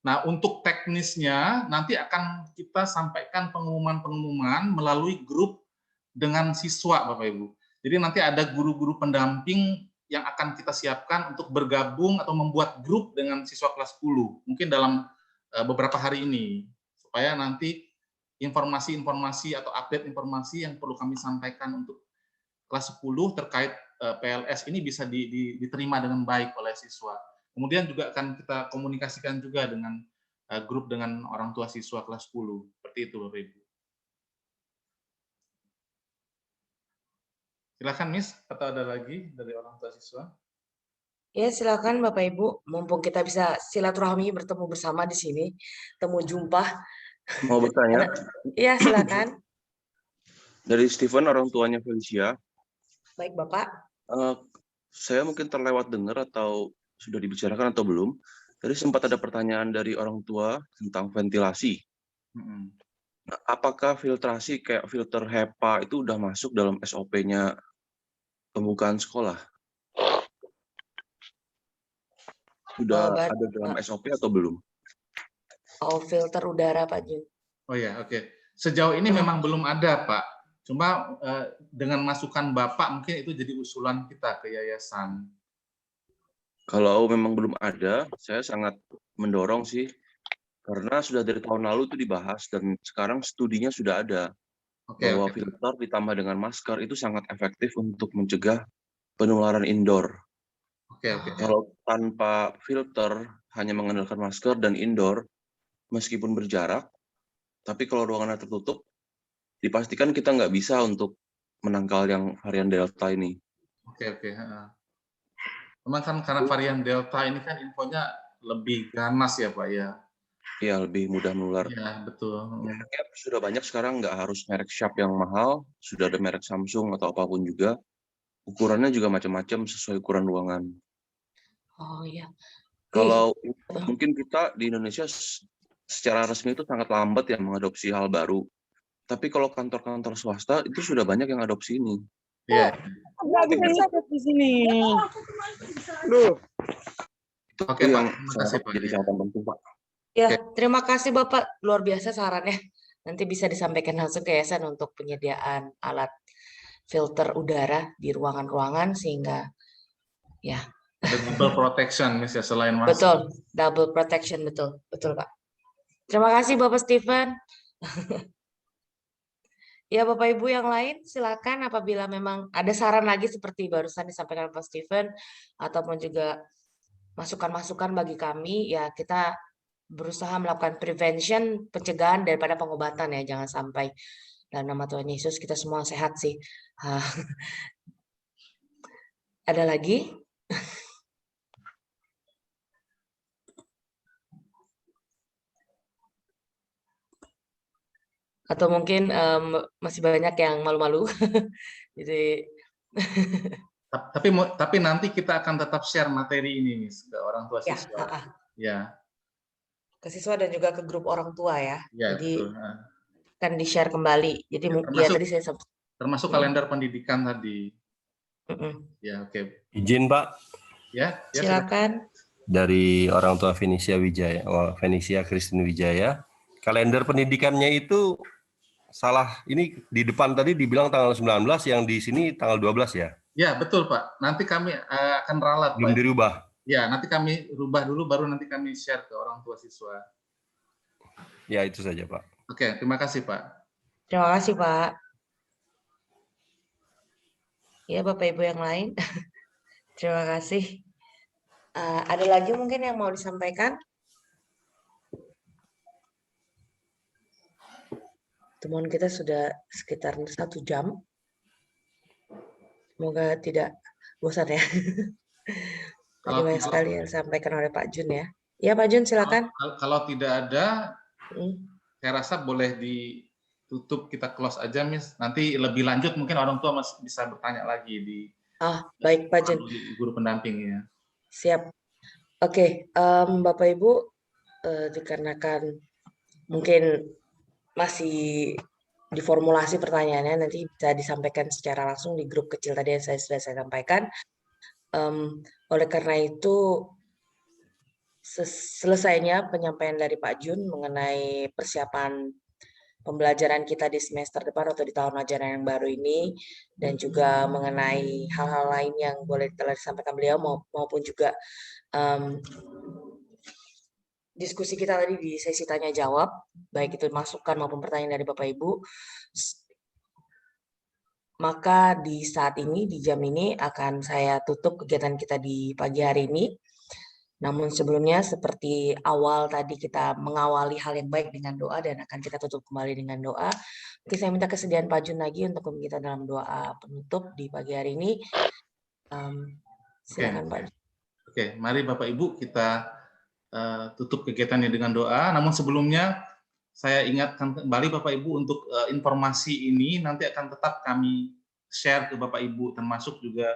Nah, untuk teknisnya nanti akan kita sampaikan pengumuman-pengumuman melalui grup dengan siswa Bapak Ibu. Jadi nanti ada guru-guru pendamping yang akan kita siapkan untuk bergabung atau membuat grup dengan siswa kelas 10, mungkin dalam beberapa hari ini, supaya nanti informasi-informasi atau update informasi yang perlu kami sampaikan untuk kelas 10 terkait PLS ini bisa diterima dengan baik oleh siswa. Kemudian juga akan kita komunikasikan juga dengan grup dengan orang tua siswa kelas 10, seperti itu Bapak Ibu. Silakan Miss, atau ada lagi dari orang tua siswa? Ya, silakan Bapak Ibu. Mumpung kita bisa silaturahmi bertemu bersama di sini, temu jumpa. Mau bertanya? Iya, silakan. Dari Steven, orang tuanya Felicia. Baik, Bapak. Saya mungkin terlewat dengar atau sudah dibicarakan atau belum. Tadi sempat ada pertanyaan dari orang tua tentang ventilasi. Nah, apakah filtrasi kayak filter HEPA itu udah masuk dalam SOP-nya pembukaan sekolah? Sudah ada dalam SOP atau belum? Oh, filter udara Pak Jun. Oh ya, oke. Sejauh ini memang belum ada Pak. Cuma dengan masukan Bapak mungkin itu jadi usulan kita ke yayasan. Kalau memang belum ada, saya sangat mendorong sih. Karena sudah dari tahun lalu itu dibahas dan sekarang studinya sudah ada. Bahwa filter ditambah dengan masker itu sangat efektif untuk mencegah penularan indoor. Kalau tanpa filter, hanya mengandalkan masker dan indoor, meskipun berjarak, tapi kalau ruangannya tertutup, dipastikan kita nggak bisa untuk menangkal yang varian Delta ini. Oke. Memang kan karena varian Delta ini kan infonya lebih ganas ya Pak ya? Iya, lebih mudah menular. Iya, betul. Mereknya sudah banyak sekarang, nggak harus merek Sharp yang mahal, sudah ada merek Samsung atau apapun juga. Ukurannya juga macam-macam sesuai ukuran ruangan. Oh iya. Kalau mungkin kita di Indonesia secara resmi itu sangat lambat ya mengadopsi hal baru. Tapi kalau kantor-kantor swasta itu sudah banyak yang adopsi ini. Iya. Di sini. Oke, Pak. Terima kasih, Pak. Jadi catatan penting, Pak. Ya, terima kasih Bapak. Luar biasa sarannya. Nanti bisa disampaikan langsung ke yayasan untuk penyediaan alat filter udara di ruangan-ruangan sehingga ya. Double protection, Miss, ya, selain masker. Betul, double protection, betul Pak. Terima kasih Bapak Steven. Ya, Bapak Ibu yang lain silakan apabila memang ada saran lagi seperti barusan disampaikan Pak Steven ataupun juga masukan-masukan bagi kami, ya kita berusaha melakukan prevention, pencegahan daripada pengobatan ya, jangan sampai. Dalam nama Tuhan Yesus kita semua sehat sih. Ada lagi? Atau mungkin masih banyak yang malu-malu. Jadi tapi nanti kita akan tetap share materi ini nih ke orang tua ya, siswa. Ya. Ke siswa dan juga ke grup orang tua ya. Ya, jadi betul. Akan di-share kembali. Jadi ya, tadi saya termasuk kalender pendidikan tadi. Ya, oke. Izin, Pak. Ya, silakan. Dari orang tua Fenisia Wijaya, Fenisia Christine Wijaya, kalender pendidikannya itu salah. Ini di depan tadi dibilang tanggal 19, yang di sini tanggal 12 ya? Ya, betul, Pak. Nanti kami akan ralat, belum Pak. Dirubah? Ya, nanti kami rubah dulu, baru nanti kami share ke orang tua siswa. Ya, itu saja, Pak. Oke, terima kasih, Pak. Terima kasih, Pak. Ya, Bapak Ibu yang lain. Terima kasih. Ada lagi mungkin yang mau disampaikan? Temuan kita sudah sekitar 1 jam. Semoga tidak bosan ya. Tadi banyak sekali yang disampaikan oleh Pak Jun ya. Ya, Pak Jun, silakan. Kalau tidak ada, saya rasa boleh ditutup, kita close aja, Miss. Nanti lebih lanjut mungkin orang tua masih bisa bertanya lagi di baik, Pak Jun. Guru pendampingnya. Siap. Oke, Bapak Ibu, dikarenakan mungkin masih diformulasi pertanyaannya, nanti bisa disampaikan secara langsung di grup kecil tadi yang sudah saya sampaikan. Oleh karena itu, selesainya penyampaian dari Pak Jun mengenai persiapan pembelajaran kita di semester depan atau di tahun ajaran yang baru ini, dan juga mengenai hal-hal lain yang boleh telah disampaikan beliau maupun juga diskusi kita tadi di sesi tanya jawab, baik itu masukan maupun pertanyaan dari Bapak Ibu. Maka di saat ini, di jam ini akan saya tutup kegiatan kita di pagi hari ini. Namun sebelumnya seperti awal tadi kita mengawali hal yang baik dengan doa dan akan kita tutup kembali dengan doa. Oke, saya minta kesediaan Pak Jun lagi untuk kita dalam doa penutup di pagi hari ini. Silakan Pak Jun. Oke, mari Bapak Ibu kita tutup kegiatannya dengan doa. Namun sebelumnya saya ingatkan kembali Bapak Ibu untuk informasi ini nanti akan tetap kami share ke Bapak Ibu, termasuk juga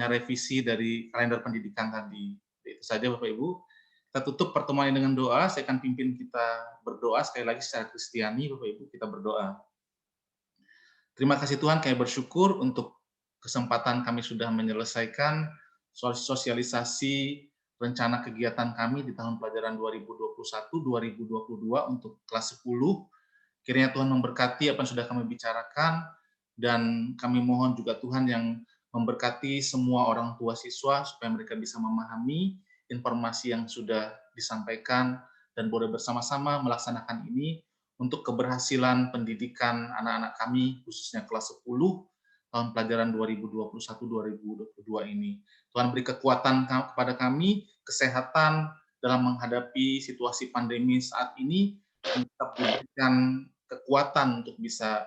revisi dari kalender pendidikan tadi. Itu saja Bapak Ibu. Kita tutup pertemuan dengan doa. Saya akan pimpin kita berdoa sekali lagi secara Kristiani. Bapak Ibu, kita berdoa. Terima kasih Tuhan, kami bersyukur untuk kesempatan kami sudah menyelesaikan sosialisasi rencana kegiatan kami di tahun pelajaran 2021-2022 untuk kelas 10. Kiranya Tuhan memberkati apa yang sudah kami bicarakan, dan kami mohon juga Tuhan yang memberkati semua orang tua siswa supaya mereka bisa memahami informasi yang sudah disampaikan dan boleh bersama-sama melaksanakan ini untuk keberhasilan pendidikan anak-anak kami, khususnya kelas 10 tahun pelajaran 2021-2022 ini. Tuhan beri kekuatan kepada kami, kesehatan dalam menghadapi situasi pandemi saat ini, dan tetap diberikan kekuatan untuk bisa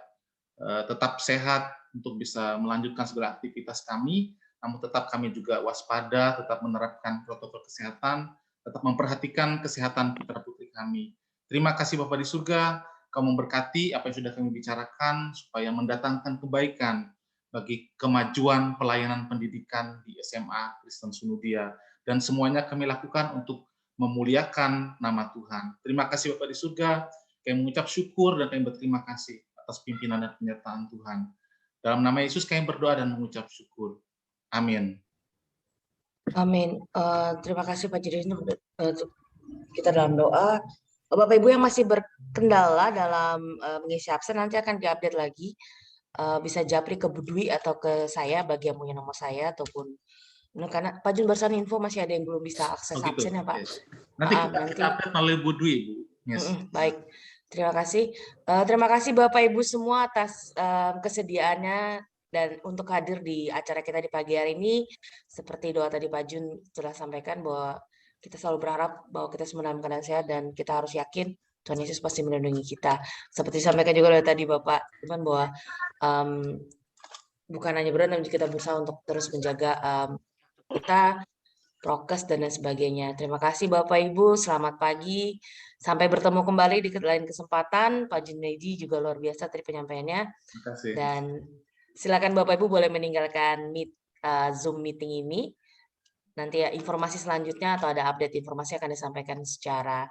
tetap sehat, untuk bisa melanjutkan segala aktivitas kami, namun tetap kami juga waspada, tetap menerapkan protokol kesehatan, tetap memperhatikan kesehatan putra-putri kami. Terima kasih Bapak di surga, Kamu memberkati apa yang sudah kami bicarakan, supaya mendatangkan kebaikan bagi kemajuan pelayanan pendidikan di SMA Kristen Sunudia. Dan semuanya kami lakukan untuk memuliakan nama Tuhan. Terima kasih Bapak di surga, kami mengucap syukur dan kami berterima kasih atas pimpinan dan penyertaan Tuhan. Dalam nama Yesus kami berdoa dan mengucap syukur. Amin. Amin. Terima kasih Pak Jirin untuk kita dalam doa. Bapak Ibu yang masih berkendala dalam mengisi absen nanti akan diupdate lagi. Bisa japri ke Bu Dwi atau ke saya bagi yang punya nomor saya, ataupun karena Pak Jun barusan info masih ada yang belum bisa akses absen ya Pak. Nanti kita update melalui Bu Dwi, Bu. Yes. Baik. Terima kasih. Terima kasih Bapak Ibu semua atas kesediaannya dan untuk hadir di acara kita di pagi hari ini. Seperti doa tadi Pak Jun telah sampaikan bahwa kita selalu berharap bahwa kita semua dalam keadaan sehat dan kita harus yakin Tuhan Yesus pasti melindungi kita. Seperti disampaikan juga oleh tadi Bapak Iman bahwa bukan hanya berat, namun kita berusaha untuk terus menjaga kita, prokes dan lain sebagainya. Terima kasih Bapak Ibu, selamat pagi. Sampai bertemu kembali di lain kesempatan. Pak Junaidi juga luar biasa tadi penyampaiannya. Terima kasih. Dan silakan Bapak Ibu boleh meninggalkan Zoom meeting ini. Nanti ya, informasi selanjutnya atau ada update informasi akan disampaikan secara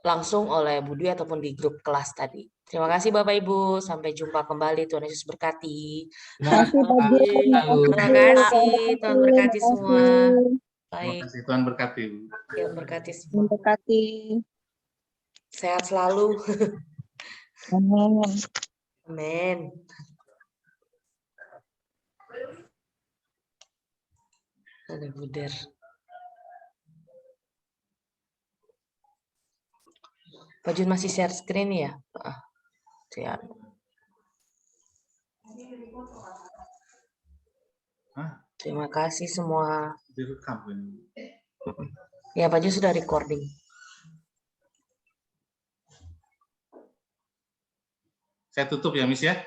langsung oleh Bu Dwi ataupun di grup kelas tadi. Terima kasih Bapak Ibu, sampai jumpa kembali. Tuhan Yesus berkati. Terima kasih, Pak Jun. Terima kasih, Tuhan berkati semua. Terima Baik, kasih, Tuhan berkati. Tuhan berkati semua. Berkati. Sehat selalu. Amin. Amin. Ada Buder. Pak Jun masih share screen ya? Siap. Terima kasih semua. Direkam ini. Ya, Pak Jun sudah recording. Saya tutup ya, Miss ya.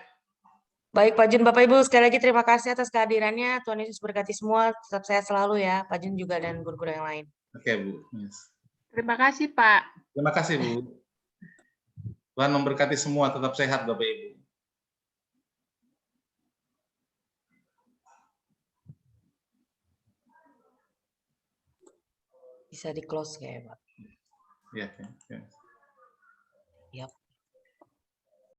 Baik, Pak Jun, Bapak Ibu, sekali lagi terima kasih atas kehadirannya. Tuhan Yesus berkati semua. Tetap sehat selalu ya, Pak Jun juga dan guru-guru yang lain. Oke, Bu. Miss. Terima kasih, Pak. Terima kasih, Bu. Tuhan memberkati semua, tetap sehat Bapak Ibu. Bisa di close ya, Pak. Ya, ya. Yap.